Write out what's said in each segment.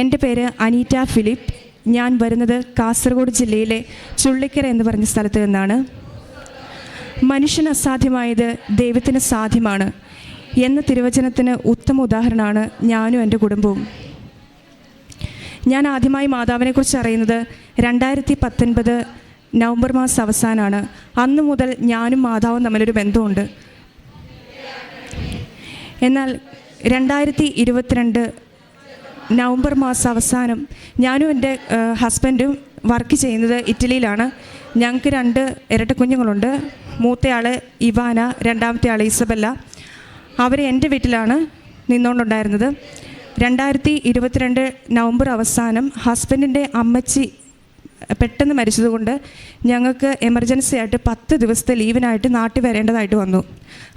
എൻ്റെ പേര് അനീറ്റ ഫിലിപ്പ്. ഞാൻ വരുന്നത് കാസർഗോഡ് ജില്ലയിലെ ചുള്ളിക്കര എന്ന് പറഞ്ഞ സ്ഥലത്ത് നിന്നാണ്. മനുഷ്യന് അസാധ്യമായത് ദൈവത്തിന് സാധ്യമാണ് എന്ന തിരുവചനത്തിന് ഉത്തമ ഉദാഹരണമാണ് ഞാനും എൻ്റെ കുടുംബവും. ഞാൻ ആദ്യമായി മാതാവിനെക്കുറിച്ച് അറിയുന്നത് 2019 നവംബർ മാസം അവസാനമാണ്. അന്നു മുതൽ ഞാനും മാതാവും തമ്മിലൊരു ബന്ധമുണ്ട്. എന്നാൽ 2022 നവംബർ മാസം അവസാനം ഞാനും എൻ്റെ ഹസ്ബൻഡും വർക്ക് ചെയ്യുന്നത് ഇറ്റലിയിലാണ്. ഞങ്ങൾക്ക് 2 ഇരട്ട കുഞ്ഞുങ്ങളുണ്ട്. മൂത്തയാൾ ഇവാന, രണ്ടാമത്തെ ആൾ ഇസബെല്ല. അവർ എൻ്റെ വീട്ടിലാണ് നിന്നുകൊണ്ടുണ്ടായിരുന്നത്. 2022 നവംബർ അവസാനം ഹസ്ബൻഡിൻ്റെ അമ്മച്ചി പെട്ടെന്ന് മരിച്ചതുകൊണ്ട് ഞങ്ങൾക്ക് എമർജൻസി ആയിട്ട് 10 ദിവസത്തെ ലീവിനായിട്ട് നാട്ടിൽ വരേണ്ടതായിട്ട് വന്നു.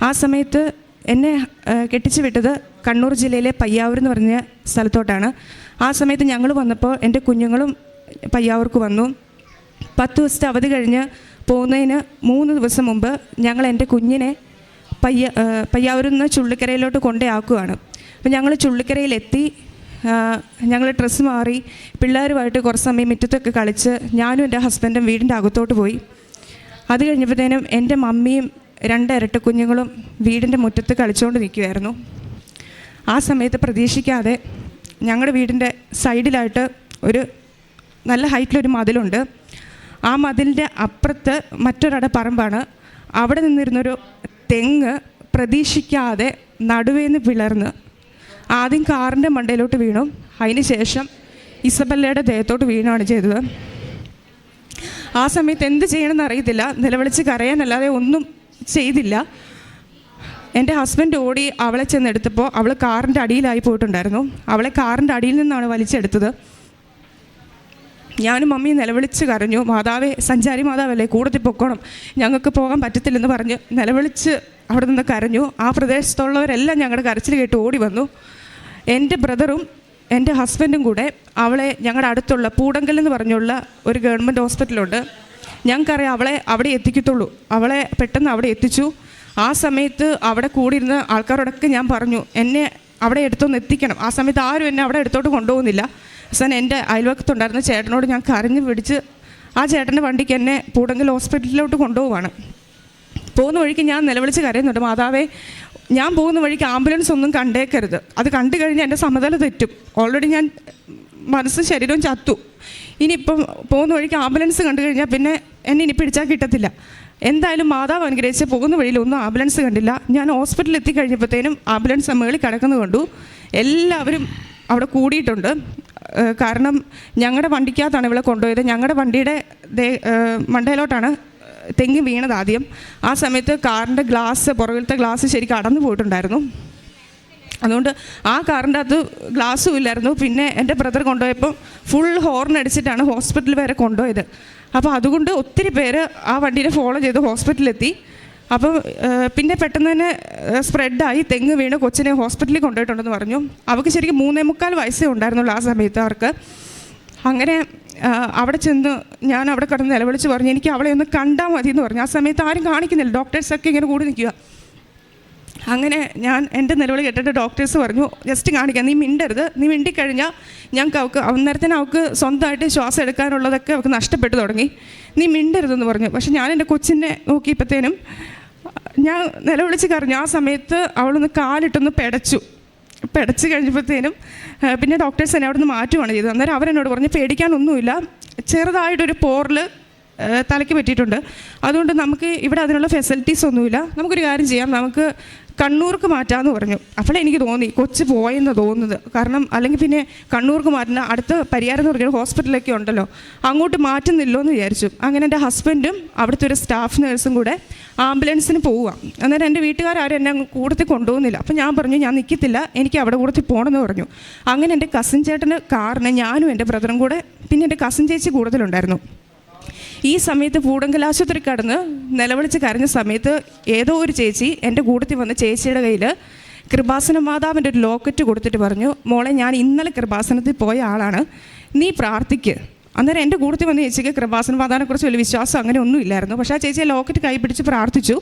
ആ സമയത്ത് എന്നെ കെട്ടിച്ചു വിട്ടത് കണ്ണൂർ ജില്ലയിലെ പയ്യാവൂർ എന്ന് പറഞ്ഞ സ്ഥലത്തോട്ടാണ്. ആ സമയത്ത് ഞങ്ങൾ വന്നപ്പോൾ എൻ്റെ കുഞ്ഞുങ്ങളും പയ്യാവൂർക്ക് വന്നു. 10 ദിവസത്തെ അവധി കഴിഞ്ഞ് പോകുന്നതിന് 3 ദിവസം മുമ്പ് ഞങ്ങൾ എൻ്റെ കുഞ്ഞിനെ പയ്യാവൂരിൽ നിന്ന് ചുള്ളിക്കരയിലോട്ട് കൊണ്ടുപോയാക്കുകയാണ്. അപ്പോൾ ഞങ്ങൾ ചുള്ളിക്കരയിലെത്തി. ഞങ്ങൾ ഡ്രസ്സ് മാറി പിള്ളേരുമായിട്ട് കുറച്ച് സമയം മുറ്റത്തൊക്കെ കളിച്ച് ഞാനും എൻ്റെ ഹസ്ബൻഡും വീടിൻ്റെ അകത്തോട്ട് പോയി. അത് കഴിഞ്ഞപ്പോഴത്തേനും എൻ്റെ മമ്മിയും 2 ഇരട്ട കുഞ്ഞുങ്ങളും വീടിൻ്റെ മുറ്റത്ത് കളിച്ചുകൊണ്ട് നിൽക്കുമായിരുന്നു. ആ സമയത്ത് പ്രതീക്ഷിക്കാതെ ഞങ്ങളുടെ വീടിൻ്റെ സൈഡിലായിട്ട് ഒരു നല്ല ഹൈറ്റിലൊരു മതിലുണ്ട്. ആ മതിലിൻ്റെ അപ്പുറത്ത് മറ്റൊരട പറമ്പാണ്. അവിടെ നിന്നിരുന്നൊരു തെങ്ങ് പ്രതീക്ഷിക്കാതെ നടുവേന്ന് പിളർന്ന് ആദ്യം കാറിൻ്റെ മണ്ടയിലോട്ട് വീണു. അതിന് ശേഷം ഇസബല്ലയുടെ ദേഹത്തോട്ട് വീണാണ് ചെയ്തത്. ആ സമയത്ത് എന്ത് ചെയ്യണമെന്ന് അറിയത്തില്ല. നിലവിളിച്ച് കരയാനല്ലാതെ ഒന്നും ചെയ്തില്ല. എൻ്റെ ഹസ്ബൻഡ് ഓടി അവളെ ചെന്നെടുത്തപ്പോൾ അവൾ കാറിൻ്റെ അടിയിലായി പോയിട്ടുണ്ടായിരുന്നു. അവളെ കാറിൻ്റെ അടിയിൽ നിന്നാണ് വലിച്ചെടുത്തത്. ഞാനും മമ്മിയും നിലവിളിച്ച് കരഞ്ഞു. മാതാവേ, സഞ്ചാരി മാതാവല്ലേ, കൂടത്തിൽ പൊക്കോണം, ഞങ്ങൾക്ക് പോകാൻ പറ്റത്തില്ലെന്ന് പറഞ്ഞ് നിലവിളിച്ച് അവിടെ നിന്ന് കരഞ്ഞു. ആ പ്രദേശത്തുള്ളവരെല്ലാം ഞങ്ങളുടെ കരച്ചിൽ കേട്ട് ഓടി വന്നു. എൻ്റെ ബ്രദറും എൻ്റെ ഹസ്ബൻഡും കൂടെ അവളെ ഞങ്ങളുടെ അടുത്തുള്ള പൂടങ്കൽ എന്ന് പറഞ്ഞുള്ള ഒരു ഗവൺമെൻറ് ഹോസ്പിറ്റലുണ്ട്, ഞങ്ങൾക്കറിയാം അവളെ അവിടെ എത്തിക്കത്തുള്ളൂ. അവളെ പെട്ടെന്ന് അവിടെ എത്തിച്ചു. ആ സമയത്ത് അവിടെ കൂടിയിരുന്ന ആൾക്കാരോടൊക്കെ ഞാൻ പറഞ്ഞു, എന്നെ അവിടെ എടുത്തൊന്ന് എത്തിക്കണം. ആ സമയത്ത് ആരും എന്നെ അവിടെ എടുത്തോട്ട് കൊണ്ടുപോകുന്നില്ല. അവസാനം എൻ്റെ അയൽവക്കത്തുണ്ടായിരുന്ന ചേട്ടനോട് ഞാൻ കരഞ്ഞു പിടിച്ച് ആ ചേട്ടൻ്റെ വണ്ടിക്ക് എന്നെ പൂടങ്കൽ ഹോസ്പിറ്റലിലോട്ട് കൊണ്ടുപോവാണ്. പോകുന്ന വഴിക്ക് ഞാൻ നിലവിളിച്ച് കരയുന്നുണ്ട്, മാതാവേ, ഞാൻ പോകുന്ന വഴിക്ക് ആംബുലൻസ് ഒന്നും കണ്ടേക്കരുത്, അത് കണ്ടു കഴിഞ്ഞാൽ എൻ്റെ സമനില തെറ്റും. ഓൾറെഡി ഞാൻ മനസ്സും ശരീരവും ചത്തു. ഇനിയിപ്പം പോകുന്ന വഴിക്ക് ആംബുലൻസ് കണ്ടു കഴിഞ്ഞാൽ പിന്നെ എന്നെ ഇനി പിടിച്ചാൽ കിട്ടത്തില്ല. എന്തായാലും മാതാവ് അനുഗ്രഹിച്ച് പോകുന്ന വഴിയിലൊന്നും ആംബുലൻസ് കണ്ടില്ല. ഞാൻ ഹോസ്പിറ്റലിൽ എത്തിക്കഴിഞ്ഞപ്പോഴത്തേനും ആംബുലൻസ് മേളിൽ കിടക്കുന്നത് കണ്ടു. എല്ലാവരും അവിടെ കൂടിയിട്ടുണ്ട്. കാരണം ഞങ്ങളുടെ വണ്ടിക്കകത്താണ് ഇവളെ കൊണ്ടുപോയത്. ഞങ്ങളുടെ വണ്ടിയുടെ മണ്ടയിലോട്ടാണ് തെങ്ങി വീണത് ആദ്യം. ആ സമയത്ത് കാറിൻ്റെ ഗ്ലാസ്, പുറകിലത്തെ ഗ്ലാസ് ശരിക്കും അടന്നു പോയിട്ടുണ്ടായിരുന്നു. അതുകൊണ്ട് ആ കാറിൻ്റെ അകത്ത് ഗ്ലാസ്സും ഇല്ലായിരുന്നു. പിന്നെ എൻ്റെ ബ്രദർ കൊണ്ടുപോയപ്പോൾ ഫുൾ ഹോർൺ അടിച്ചിട്ടാണ് ഹോസ്പിറ്റൽ വരെ കൊണ്ടുപോയത്. അപ്പോൾ അതുകൊണ്ട് ഒത്തിരി പേര് ആ വണ്ടീനെ ഫോളോ ചെയ്ത് ഹോസ്പിറ്റലിലെത്തി. അപ്പം പിന്നെ പെട്ടെന്ന് തന്നെ സ്പ്രെഡായി, തെങ്ങ് വീണ് കൊച്ചിനെ ഹോസ്പിറ്റലിൽ കൊണ്ടുപോയിട്ടുണ്ടെന്ന് പറഞ്ഞു. അവർക്ക് ശരിക്കും 3.25 വയസ്സേ ഉണ്ടായിരുന്നുള്ളൂ ആ സമയത്ത് അവർക്ക്. അങ്ങനെ അവിടെ ചെന്ന് ഞാൻ അവിടെ കിടന്ന് നിലവിളിച്ച് പറഞ്ഞു, എനിക്ക് അവളെ ഒന്ന് കണ്ടാൽ മതി എന്ന് പറഞ്ഞു. ആ സമയത്ത് ആരും കാണിക്കുന്നില്ല, ഡോക്ടേഴ്സൊക്കെ ഇങ്ങനെ കൂടി നിൽക്കുക. അങ്ങനെ ഞാൻ എൻ്റെ നിലവിളി കേട്ടിട്ട് ഡോക്ടേഴ്സ് പറഞ്ഞു, ജസ്റ്റ് കാണിക്കാം, നീ മിണ്ടരുത്, നീ മിണ്ടിക്കഴിഞ്ഞാൽ ഞങ്ങൾക്ക് അവൾക്ക് അന്നേരത്തിന് അവൾക്ക് സ്വന്തമായിട്ട് ശ്വാസം എടുക്കാനുള്ളതൊക്കെ അവൾക്ക് നഷ്ടപ്പെട്ടു തുടങ്ങി, നീ മിണ്ടരുതെന്ന് പറഞ്ഞു. പക്ഷെ ഞാൻ എൻ്റെ കൊച്ചിനെ നോക്കിയപ്പോഴത്തേനും ഞാൻ നിലവിളിച്ച് കരഞ്ഞു. ആ സമയത്ത് അവളൊന്ന് കാലിട്ടൊന്ന് പിടച്ച് കഴിഞ്ഞപ്പോഴത്തേനും പിന്നെ ഡോക്ടേഴ്സ് എന്നെ അവിടെ നിന്ന് മാറ്റുകയാണ് ചെയ്തത്. അന്നേരം അവരെന്നോട് പറഞ്ഞു, പേടിക്കാനൊന്നുമില്ല, ചെറുതായിട്ടൊരു പോറിൽ തലയ്ക്ക് പറ്റിയിട്ടുണ്ട്, അതുകൊണ്ട് നമുക്ക് ഇവിടെ അതിനുള്ള ഫെസിലിറ്റീസ് ഒന്നുമില്ല, നമുക്കൊരു കാര്യം ചെയ്യാം, നമുക്ക് കണ്ണൂർക്ക് മാറ്റാമെന്ന് പറഞ്ഞു. അപ്പോൾ എനിക്ക് തോന്നി കൊച്ച് പോയെന്ന് തോന്നുന്നത്. കാരണം അല്ലെങ്കിൽ പിന്നെ കണ്ണൂർക്ക് മാറ്റുന്ന അടുത്ത പരിയാരം എന്ന് പറയുന്ന ഹോസ്പിറ്റലൊക്കെ ഉണ്ടല്ലോ, അങ്ങോട്ട് മാറ്റുന്നില്ലോ എന്ന് വിചാരിച്ചു. അങ്ങനെ എൻ്റെ ഹസ്ബൻഡും അവിടുത്തെ ഒരു സ്റ്റാഫ് നേഴ്സും കൂടെ ആംബുലൻസിന് പോവുക. അന്നേരം എൻ്റെ വീട്ടുകാരും എന്നെ കൂടത്തിൽ കൊണ്ടുപോകുന്നില്ല. അപ്പോൾ ഞാൻ പറഞ്ഞു, ഞാൻ നിൽക്കത്തില്ല, എനിക്ക് അവിടെ കൂടത്തിൽ പോകണമെന്ന് പറഞ്ഞു. അങ്ങനെ എൻ്റെ കസിൻ ചേട്ടന് കാറിന് ഞാനും എൻ്റെ ബ്രദറും കൂടെ, പിന്നെ എൻ്റെ കസിൻ ചേച്ചി കൂടുതലുണ്ടായിരുന്നു. ഈ സമയത്ത് പൂടങ്കൽ ആശുപത്രി കടന്ന് നിലവിളിച്ച് കരഞ്ഞ സമയത്ത് ഏതോ ഒരു ചേച്ചി എൻ്റെ കൂട്ടത്തിൽ വന്ന് ചേച്ചിയുടെ കയ്യിൽ കൃപാസന മാതാവിൻ്റെ ഒരു ലോക്കറ്റ് കൊടുത്തിട്ട് പറഞ്ഞു, മോളെ, ഞാൻ ഇന്നലെ കൃപാസനത്തിൽ പോയ ആളാണ്, നീ പ്രാർത്ഥിക്ക്. അന്നേരം എൻ്റെ കൂട്ടത്തിൽ വന്ന് ചേച്ചിക്ക് കൃപാസന മാതാവിനെക്കുറിച്ച് വലിയ വിശ്വാസം അങ്ങനെ ഒന്നും ഇല്ലായിരുന്നു. പക്ഷേ ആ ചേച്ചിയെ ലോക്കറ്റ് കൈ പിടിച്ച് പ്രാർത്ഥിച്ചു.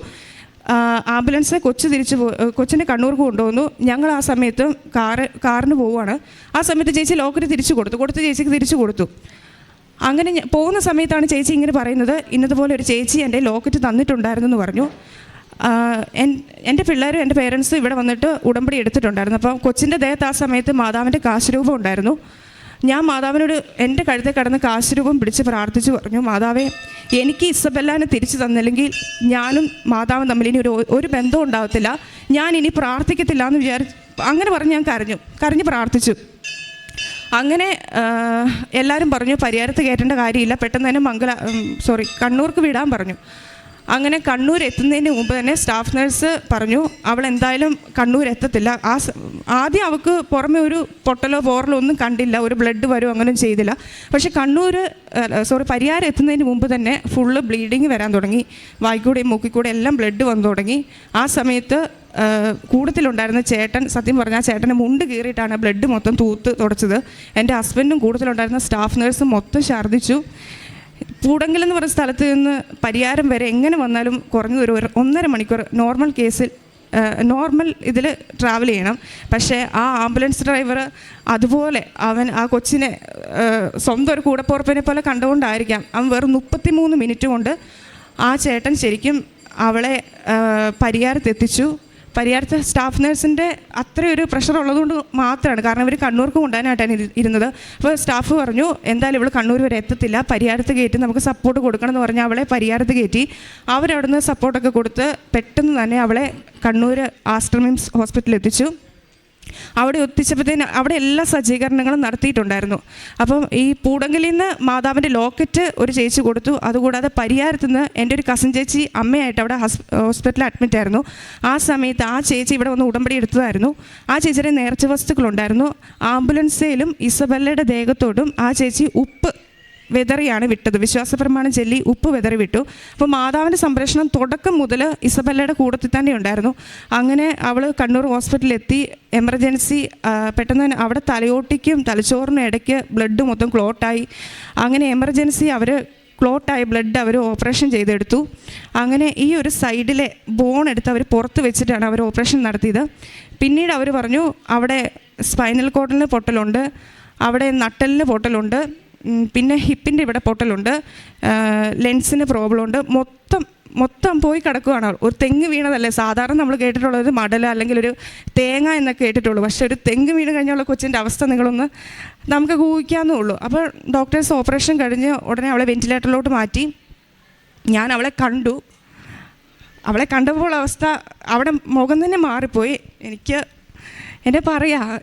ആംബുലൻസ് കൊച്ചിനെ കണ്ണൂർക്ക് കൊണ്ടുവന്നു. ഞങ്ങൾ ആ സമയത്ത് കാറിന് പോവുകയാണ്. ആ സമയത്ത് ചേച്ചി ലോക്കറ്റ് തിരിച്ചു കൊടുത്ത് ചേച്ചിക്ക് തിരിച്ചു കൊടുത്തു. അങ്ങനെ പോകുന്ന സമയത്താണ് ചേച്ചി ഇങ്ങനെ പറയുന്നത്, ഇന്നതുപോലെ ഒരു ചേച്ചി എൻ്റെ ലോക്കറ്റ് തന്നിട്ടുണ്ടായിരുന്നു എന്ന് പറഞ്ഞു. എൻ്റെ പിള്ളേരും എൻ്റെ പേരൻസും ഇവിടെ വന്നിട്ട് ഉടമ്പടി എടുത്തിട്ടുണ്ടായിരുന്നു. അപ്പം കൊച്ചിൻ്റെ ദേഹത്ത് ആ സമയത്ത് മാതാവിൻ്റെ കാശുരൂപം ഉണ്ടായിരുന്നു. ഞാൻ മാതാവിനോട് എൻ്റെ കഴുത്തെ കടന്ന് കാശുരൂപം പിടിച്ച് പ്രാർത്ഥിച്ചു പറഞ്ഞു, മാതാവേ, എനിക്ക് ഇസബെല്ലാനെ തിരിച്ചു തന്നില്ലെങ്കിൽ ഞാനും മാതാവും തമ്മിൽ ഇനി ഒരു ബന്ധവും ഉണ്ടാകത്തില്ല, ഞാൻ ഇനി പ്രാർത്ഥിക്കത്തില്ല എന്ന് അങ്ങനെ പറഞ്ഞ് ഞാൻ കരഞ്ഞ് പ്രാർത്ഥിച്ചു. അങ്ങനെ എല്ലാവരും പറഞ്ഞു പരിയാരത്ത് കയറ്റേണ്ട കാര്യമില്ല, പെട്ടെന്ന് തന്നെ കണ്ണൂർക്ക് വിടാൻ പറഞ്ഞു. അങ്ങനെ കണ്ണൂർ എത്തുന്നതിന് മുമ്പ് തന്നെ സ്റ്റാഫ് നഴ്സ് പറഞ്ഞു അവൾ എന്തായാലും കണ്ണൂർ എത്തത്തില്ല. ആദ്യം അവൾക്ക് പുറമെ ഒരു പൊട്ടലോ പോറലോ ഒന്നും കണ്ടില്ല, ഒരു ബ്ലഡ് വരുമോ അങ്ങനെയും ചെയ്തില്ല. പക്ഷേ പരിയാരം എത്തുന്നതിന് മുമ്പ് തന്നെ ഫുള്ള് ബ്ലീഡിങ് വരാൻ തുടങ്ങി, വായിക്കൂടെയും മൂക്കിക്കൂടെ എല്ലാം ബ്ലഡ് വന്നു തുടങ്ങി. ആ സമയത്ത് കൂട്ടത്തിലുണ്ടായിരുന്ന ചേട്ടൻ, സത്യം പറഞ്ഞാൽ ചേട്ടനെ മുണ്ട് കീറിയിട്ടാണ് ബ്ലഡ് മൊത്തം തൂത്ത് തുടച്ചത്. എൻ്റെ ഹസ്ബൻഡും കൂട്ടത്തിലുണ്ടായിരുന്ന സ്റ്റാഫ് നഴ്സും മൊത്തം ഛർദ്ദിച്ചു. പൂടങ്കൽ എന്ന് പറയുന്ന സ്ഥലത്ത് നിന്ന് പരിയാരം വരെ എങ്ങനെ വന്നാലും കുറഞ്ഞത് ഒരു 1.5 മണിക്കൂർ നോർമൽ ഇതിൽ ട്രാവൽ ചെയ്യണം. പക്ഷേ ആ ആംബുലൻസ് ഡ്രൈവർ അതുപോലെ ആ കൊച്ചിനെ സ്വന്തം ഒരു കൂടപ്പുറപ്പിനെ പോലെ കണ്ടുകൊണ്ടായിരിക്കാം അവൻ വെറും 33 മിനിറ്റ് കൊണ്ട് ആ ചേട്ടൻ ശരിക്കും അവളെ പരിയാരത്തെത്തിച്ചു. പരിയാരത്തെ സ്റ്റാഫ് നഴ്സിൻ്റെ അത്രയൊരു പ്രഷർ ഉള്ളതുകൊണ്ട് മാത്രമാണ്, കാരണം ഇവർ കണ്ണൂർക്ക് കൊണ്ടുപോകാനായിട്ടാണ് ഇരുന്നത്. അപ്പോൾ സ്റ്റാഫ് പറഞ്ഞു എന്തായാലും ഇവൾ കണ്ണൂർ വരെ എത്തത്തില്ല, പരിയാരത്ത് കയറ്റി നമുക്ക് സപ്പോർട്ട് കൊടുക്കണം എന്ന് പറഞ്ഞാൽ അവളെ പരിയാരത്ത് കയറ്റി. അവരവിടുന്ന് സപ്പോർട്ടൊക്കെ കൊടുത്ത് പെട്ടെന്ന് തന്നെ അവളെ കണ്ണൂർ ആസ്റ്റർ മിംസ് ഹോസ്പിറ്റലിൽ എത്തിച്ചു. അവിടെ എത്തിച്ചപ്പോഴത്തേന് അവിടെ എല്ലാ സജ്ജീകരണങ്ങളും നടത്തിയിട്ടുണ്ടായിരുന്നു. അപ്പം ഈ പൂടങ്കലിൽ നിന്ന് മാതാവിൻ്റെ ലോക്കറ്റ് ഒരു ചേച്ചി കൊടുത്തു. അതുകൂടാതെ പരിയാരത്ത് നിന്ന് എൻ്റെ ഒരു കസിൻ ചേച്ചി അമ്മയായിട്ട് അവിടെ ഹോസ്പിറ്റലിൽ അഡ്മിറ്റ് ആയിരുന്നു. ആ സമയത്ത് ആ ചേച്ചി ഇവിടെ വന്ന് ഉടമ്പടി എടുത്തതായിരുന്നു. ആ ചേച്ചിയുടെ നേർച്ച വസ്തുക്കളുണ്ടായിരുന്നു. ആംബുലൻസിലും ഇസബെല്ലയുടെ ദേഹത്തോടും ആ ചേച്ചി ഉപ്പ് വെതറിയാണ് വിട്ടത്, വിശ്വാസപ്രമാണം ചൊല്ലി ഉപ്പ് വെതറി വിട്ടു. അപ്പോൾ മാതാവിൻ്റെ സംരക്ഷണം തുടക്കം മുതൽ ഇസബെല്ലയുടെ കൂടത്തിൽ തന്നെ ഉണ്ടായിരുന്നു. അങ്ങനെ അവൾ കണ്ണൂർ ഹോസ്പിറ്റലിലെത്തി. എമർജൻസി പെട്ടെന്ന് തന്നെ അവിടെ തലയോട്ടിക്കും തലച്ചോറിനും ഇടയ്ക്ക് ബ്ലഡ് മൊത്തം ക്ലോട്ടായി. അങ്ങനെ എമർജൻസി ക്ലോട്ടായ ബ്ലഡ് അവർ ഓപ്പറേഷൻ ചെയ്തെടുത്തു. അങ്ങനെ ഈ ഒരു സൈഡിലെ ബോൺ എടുത്ത് അവർ പുറത്ത് വെച്ചിട്ടാണ് അവർ ഓപ്പറേഷൻ നടത്തിയത്. പിന്നീട് അവർ പറഞ്ഞു അവിടെ സ്പൈനൽ കോഡിന് പൊട്ടലുണ്ട്, അവിടെ നട്ടലിന് പൊട്ടലുണ്ട്, പിന്നെ ഹിപ്പിൻ്റെ ഇവിടെ പൊട്ടലുണ്ട്, ലെൻസിന് പ്രോബ്ലം ഉണ്ട്, മൊത്തം പോയി കിടക്കുകയാണ്. ഒരു തെങ്ങ് വീണതല്ലേ, സാധാരണ നമ്മൾ കേട്ടിട്ടുള്ളത് മടല അല്ലെങ്കിൽ ഒരു തേങ്ങ എന്നൊക്കെ കേട്ടിട്ടുള്ളൂ. പക്ഷേ ഒരു തെങ്ങ് വീണ് കഴിഞ്ഞുള്ള കൊച്ചിൻ്റെ അവസ്ഥ നമുക്ക് ഊഹിക്കാവുന്നേ ഉള്ളൂ. അപ്പോൾ ഡോക്ടേഴ്സ് ഓപ്പറേഷൻ കഴിഞ്ഞ് ഉടനെ അവളെ വെൻറ്റിലേറ്ററിലോട്ട് മാറ്റി. ഞാൻ അവളെ കണ്ടപ്പോൾ അവസ്ഥ അവിടെ മുഖം തന്നെ മാറിപ്പോയി.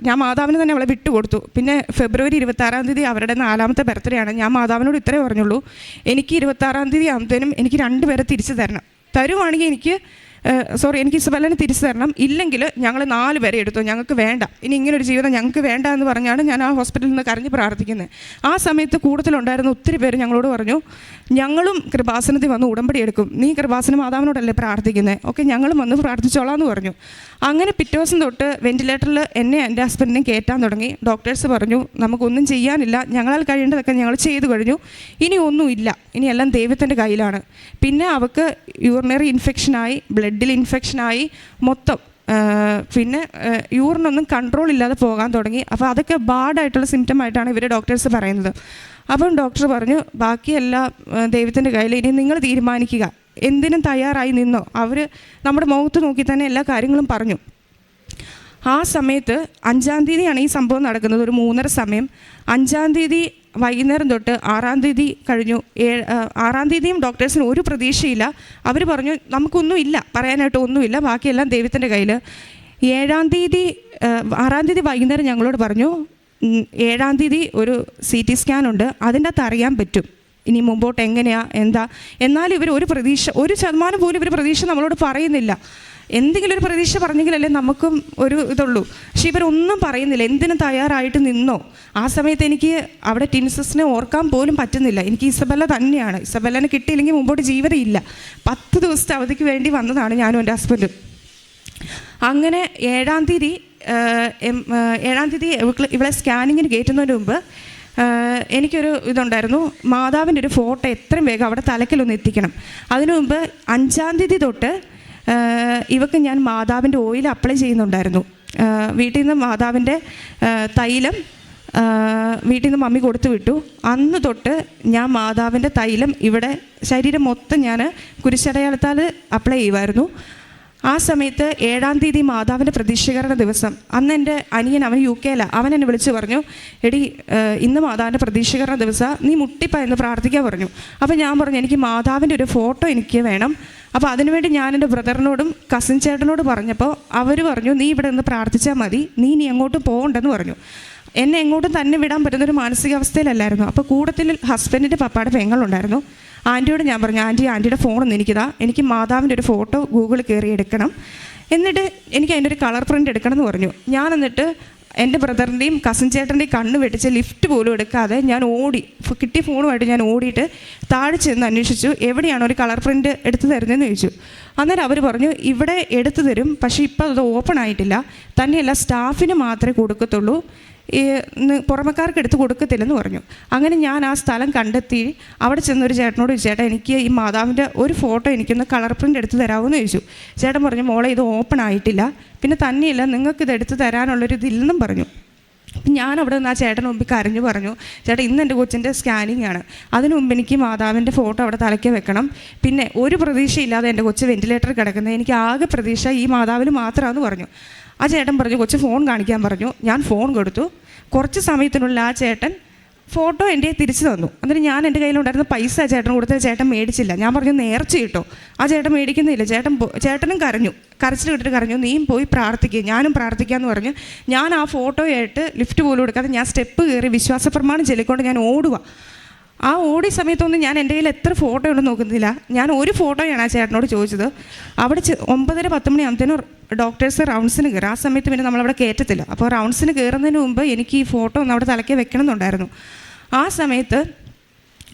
ഞാൻ മാതാവിന് തന്നെ അവളെ വിട്ടുകൊടുത്തു. പിന്നെ ഫെബ്രുവരി 26-ാം തീയതി അവരുടെ 4ാമത്തെ ബർത്ത്ഡേ ആണ്. ഞാൻ മാതാവിനോട് ഇത്രേ പറഞ്ഞുള്ളൂ, എനിക്ക് 26-ാം തീയതി ആകുമ്പോഴത്തേനും എനിക്ക് 2 പേരെ തിരിച്ചു തരുവാണെങ്കിൽ എനിക്ക് ഇസബെല്ലനെ തിരിച്ചു തരണം, ഇല്ലെങ്കിൽ ഞങ്ങൾ 4 പേരെ എടുത്തു, ഞങ്ങൾക്ക് വേണ്ട, ഇനി ഇങ്ങനൊരു ജീവിതം ഞങ്ങൾക്ക് വേണ്ട എന്ന് പറഞ്ഞാണ് ഞാൻ ആ ഹോസ്പിറ്റലിൽ നിന്ന് കരഞ്ഞ് പ്രാർത്ഥിക്കുന്നത്. ആ സമയത്ത് കൂടുതലുണ്ടായിരുന്ന ഒത്തിരി പേര് ഞങ്ങളോട് പറഞ്ഞു, ഞങ്ങളും കൃപാസനത്തിൽ വന്ന് ഉടമ്പടി എടുക്കും, നീ കൃപാസന മാതാവിനോടല്ലേ പ്രാർത്ഥിക്കുന്നത്, ഓക്കെ ഞങ്ങളും വന്ന് പ്രാർത്ഥിച്ചോളാം എന്ന് പറഞ്ഞു. അങ്ങനെ പിറ്റേ ദിവസം തൊട്ട് വെൻറ്റിലേറ്ററിൽ എന്നെ എൻ്റെ ഹസ്ബൻഡിനെ കയറ്റാൻ തുടങ്ങി. ഡോക്ടേഴ്സ് പറഞ്ഞു നമുക്കൊന്നും ചെയ്യാനില്ല, ഞങ്ങളാൽ കഴിയേണ്ടതൊക്കെ ഞങ്ങൾ ചെയ്തു കഴിഞ്ഞു, ഇനി ഒന്നുമില്ല, ഇനി എല്ലാം ദൈവത്തിൻ്റെ കയ്യിലാണ്. പിന്നെ അവൾക്ക് യൂറിനറി ഇൻഫെക്ഷനായി, ബ്ലഡിൽ ഇൻഫെക്ഷനായി, മൊത്തം പിന്നെ യൂറിനൊന്നും കൺട്രോൾ ഇല്ലാതെ പോകാൻ തുടങ്ങി. അപ്പോൾ അതൊക്കെ ബാഡായിട്ടുള്ള സിംറ്റം ആയിട്ടാണ് ഇവർ ഡോക്ടേഴ്സ് പറയുന്നത്. അപ്പം ഡോക്ടർ പറഞ്ഞു ബാക്കിയെല്ലാം ദൈവത്തിൻ്റെ കയ്യിൽ, ഇനി നിങ്ങൾ തീരുമാനിക്കുക, എന്തിനും തയ്യാറായി നിന്നോ. അവർ നമ്മുടെ മുഖത്ത് നോക്കി തന്നെ എല്ലാ കാര്യങ്ങളും പറഞ്ഞു. ആ സമയത്ത് 5-ാം തീയതിയാണ് ഈ സംഭവം നടക്കുന്നത്, ഒരു 3:30 സമയം. 5-ാം തീയതി വൈകുന്നേരം തൊട്ട് 6-ാം തീയതി കഴിഞ്ഞു. 6-ാം തീയതിയും ഡോക്ടേഴ്സിന് ഒരു പ്രതീക്ഷയില്ല. അവർ പറഞ്ഞു നമുക്കൊന്നും ഇല്ല, പറയാനായിട്ട് ഒന്നുമില്ല, ബാക്കിയെല്ലാം ദൈവത്തിൻ്റെ കയ്യിൽ. 6-ാം തീയതി വൈകുന്നേരം ഞങ്ങളോട് പറഞ്ഞു 7-ാം തീയതി ഒരു CT സ്കാൻ ഉണ്ട്, അതിൻ്റെ അകത്ത് അറിയാൻ പറ്റും ഇനി മുമ്പോട്ട് എങ്ങനെയാണ് എന്താ. എന്നാലും ഇവർ ഒരു പ്രതീക്ഷ, 1% പോലും ഇവർ പ്രതീക്ഷ നമ്മളോട് പറയുന്നില്ല. എന്തെങ്കിലും ഒരു പ്രതീക്ഷ പറഞ്ഞെങ്കിലല്ലേ നമുക്കും ഒരു ഇതുള്ളൂ. പക്ഷേ ഇവരൊന്നും പറയുന്നില്ല, എന്തിനും തയ്യാറായിട്ട് നിന്നോ. ആ സമയത്ത് എനിക്ക് അവിടെ ടിൻസസിനെ ഓർക്കാൻ പോലും പറ്റുന്നില്ല. എനിക്ക് ഇസബെല്ല തന്നെയാണ്. ഇസബെല്ലനെ കിട്ടിയില്ലെങ്കിൽ മുമ്പോട്ട് ജീവിതമില്ല. 10 ദിവസത്തെ അവധിക്ക് വേണ്ടി വന്നതാണ് ഞാനും എൻ്റെ ഹസ്ബൻഡും. അങ്ങനെ 7-ാം തീയതി ഇവളെ സ്കാനിങ്ങിന് കയറ്റുന്നതിന് മുമ്പ് എനിക്കൊരു ഇതുണ്ടായിരുന്നു, മാതാവിൻ്റെ ഒരു ഫോട്ടോ എത്രയും വേഗം അവിടെ തലക്കിലൊന്ന് എത്തിക്കണം. അതിനു മുമ്പ് 5-ാം തീയതി തൊട്ട് ഇവക്ക് ഞാൻ മാതാവിൻ്റെ ഓയിൽ അപ്ലൈ ചെയ്യുന്നുണ്ടായിരുന്നു. വീട്ടിൽ നിന്ന് മാതാവിൻ്റെ തൈലം വീട്ടിൽ നിന്ന് മമ്മി കൊടുത്തു വിട്ടു. അന്ന് തൊട്ട് ഞാൻ മാതാവിൻ്റെ തൈലം ഇവിടെ ശരീരം മൊത്തം ഞാൻ കുരിശടയാളത്താൽ അപ്ലൈ ചെയ്യുമായിരുന്നു. ആ സമയത്ത് 7-ാം തീയതി മാതാവിൻ്റെ പ്രതീക്ഷീകരണ ദിവസം, അന്ന് എൻ്റെ അനിയൻ, അവൻ UK അവൻ എന്നെ വിളിച്ച് പറഞ്ഞു, എടി ഇന്ന് മാതാവിൻ്റെ പ്രതീക്ഷീകരണ ദിവസം, നീ മുട്ടിപ്പായെന്ന് പ്രാർത്ഥിക്കാൻ പറഞ്ഞു. അപ്പോൾ ഞാൻ പറഞ്ഞു, എനിക്ക് മാതാവിൻ്റെ ഒരു ഫോട്ടോ എനിക്ക് വേണം. അപ്പോൾ അതിനുവേണ്ടി ഞാൻ എൻ്റെ ബ്രദറിനോടും കസിൻ ചേട്ടനോട് പറഞ്ഞപ്പോൾ അവർ പറഞ്ഞു, നീ ഇവിടെ നിന്ന് പ്രാർത്ഥിച്ചാൽ മതി, നീ എങ്ങോട്ടും പോകണ്ടെന്ന് പറഞ്ഞു. എന്നെ എങ്ങോട്ടും തന്നെ വിടാൻ പറ്റുന്നൊരു മാനസികാവസ്ഥയിലല്ലായിരുന്നു. അപ്പോൾ കൂട്ടത്തിൽ ഹസ്ബൻഡിൻ്റെ പപ്പായുടെ പെങ്ങളുണ്ടായിരുന്നു. ആൻറ്റിയോട് ഞാൻ പറഞ്ഞു, ആൻറ്റിയുടെ ഫോണൊന്നും എനിക്കിതാ, എനിക്ക് മാതാവിൻ്റെ ഒരു ഫോട്ടോ ഗൂഗിളിൽ കയറി എടുക്കണം, എന്നിട്ട് എനിക്ക് അതിൻ്റെ ഒരു കളർ പ്രിൻ്റ് എടുക്കണം എന്ന് പറഞ്ഞു. ഞാൻ എന്നിട്ട് എൻ്റെ ബ്രദറിൻ്റെയും കസിൻ ചേട്ടൻ്റെയും കണ്ണ് വെട്ടിച്ച് ലിഫ്റ്റ് പോലും എടുക്കാതെ ഞാൻ ഓടി, കിട്ടിയ ഫോണുമായിട്ട് ഞാൻ ഓടിയിട്ട് താഴെ ചെന്ന് അന്വേഷിച്ചു, എവിടെയാണ് ഒരു കളർ പ്രിൻ്റ് എടുത്തു തരുന്നതെന്ന് ചോദിച്ചു. അന്നേരം അവർ പറഞ്ഞു, ഇവിടെ എടുത്തു തരും, പക്ഷേ ഇപ്പോൾ അത് ഓപ്പൺ ആയിട്ടില്ല, തന്നെയല്ല സ്റ്റാഫിന് മാത്രമേ കൊടുക്കത്തുള്ളൂ, പുറമക്കാർക്ക് എടുത്ത് കൊടുക്കത്തില്ലെന്ന് പറഞ്ഞു. അങ്ങനെ ഞാൻ ആ സ്ഥലം കണ്ടെത്തി അവിടെ ചെന്നൊരു ചേട്ടനോട് ചോദിച്ചു, ചേട്ടാ എനിക്ക് ഈ മാതാവിൻ്റെ ഒരു ഫോട്ടോ എനിക്കൊന്ന് കളർ പ്രിൻ്റ് എടുത്ത് തരാമെന്ന് ചോദിച്ചു. ചേട്ടൻ പറഞ്ഞു, മോളെ ഇത് ഓപ്പൺ ആയിട്ടില്ല, പിന്നെ തന്നെയില്ല നിങ്ങൾക്കിത് എടുത്ത് തരാനുള്ളൊരു ഇതില്ലെന്നും പറഞ്ഞു. ഞാൻ അവിടെ നിന്ന് ആ ചേട്ടന് മുമ്പിൽ കരഞ്ഞു പറഞ്ഞു, ചേട്ടാ ഇന്ന് എൻ്റെ കൊച്ചിൻ്റെ സ്കാനിങ് ആണ്, അതിനു മുമ്പ് എനിക്ക് മാതാവിൻ്റെ ഫോട്ടോ അവിടെ തലയ്ക്ക് വെക്കണം, പിന്നെ ഒരു പ്രതീക്ഷയില്ലാതെ എൻ്റെ കൊച്ച് വെൻറ്റിലേറ്ററിൽ കിടക്കുന്നത്, എനിക്ക് ആകെ പ്രതീക്ഷ ഈ മാതാവിന് മാത്രമാണെന്ന് പറഞ്ഞു. ആ ചേട്ടൻ പറഞ്ഞു, കൊച്ച് ഫോൺ കാണിക്കാൻ പറഞ്ഞു. ഞാൻ ഫോൺ കൊടുത്തു. കുറച്ച് സമയത്തിനുള്ളിൽ ആ ചേട്ടൻ ഫോട്ടോ എൻ്റെ തിരിച്ചു തന്നു. എന്നിട്ട് ഞാൻ എൻ്റെ കയ്യിലുണ്ടായിരുന്ന പൈസ ചേട്ടൻ കൊടുത്ത ചേട്ടൻ മേടിച്ചില്ല. ഞാൻ പറഞ്ഞു, നേർച്ച കിട്ടോ. ആ ചേട്ടൻ മേടിക്കുന്നില്ല. ചേട്ടനും കരഞ്ഞു, കരച്ചിൽ കിട്ടിട്ട് കരഞ്ഞു, നീയും പോയി പ്രാർത്ഥിക്കുക, ഞാനും പ്രാർത്ഥിക്കാമെന്ന് പറഞ്ഞു. ഞാൻ ആ ഫോട്ടോയായിട്ട് ലിഫ്റ്റ് പോലും എടുക്കാതെ ഞാൻ സ്റ്റെപ്പ് കയറി വിശ്വാസ പ്രമാണം ചൊല്ലിക്കൊണ്ട് ഞാൻ ഓടുക. ആ ഓടിയ സമയത്തൊന്നും ഞാൻ എൻ്റെ കയ്യിൽ എത്ര ഫോട്ടോ ഉണ്ടെന്ന് നോക്കുന്നില്ല. ഞാൻ ഒരു ഫോട്ടോയാണ് ആ ചേട്ടനോട് ചോദിച്ചത്. അവിടെ 9:30-10 മണിയാകുമ്പോഴത്തേനും ഡോക്ടേഴ്സ് റൗണ്ട്സിന് കയറും. ആ സമയത്ത് പിന്നെ നമ്മളവിടെ കയറ്റത്തില്ല. അപ്പോൾ റൗണ്ട്സിന് കയറുന്നതിന് മുമ്പ് എനിക്ക് ഈ ഫോട്ടോ ഒന്ന് അവിടെ തലയ്ക്ക് വെക്കണമെന്നുണ്ടായിരുന്നു. ആ സമയത്ത്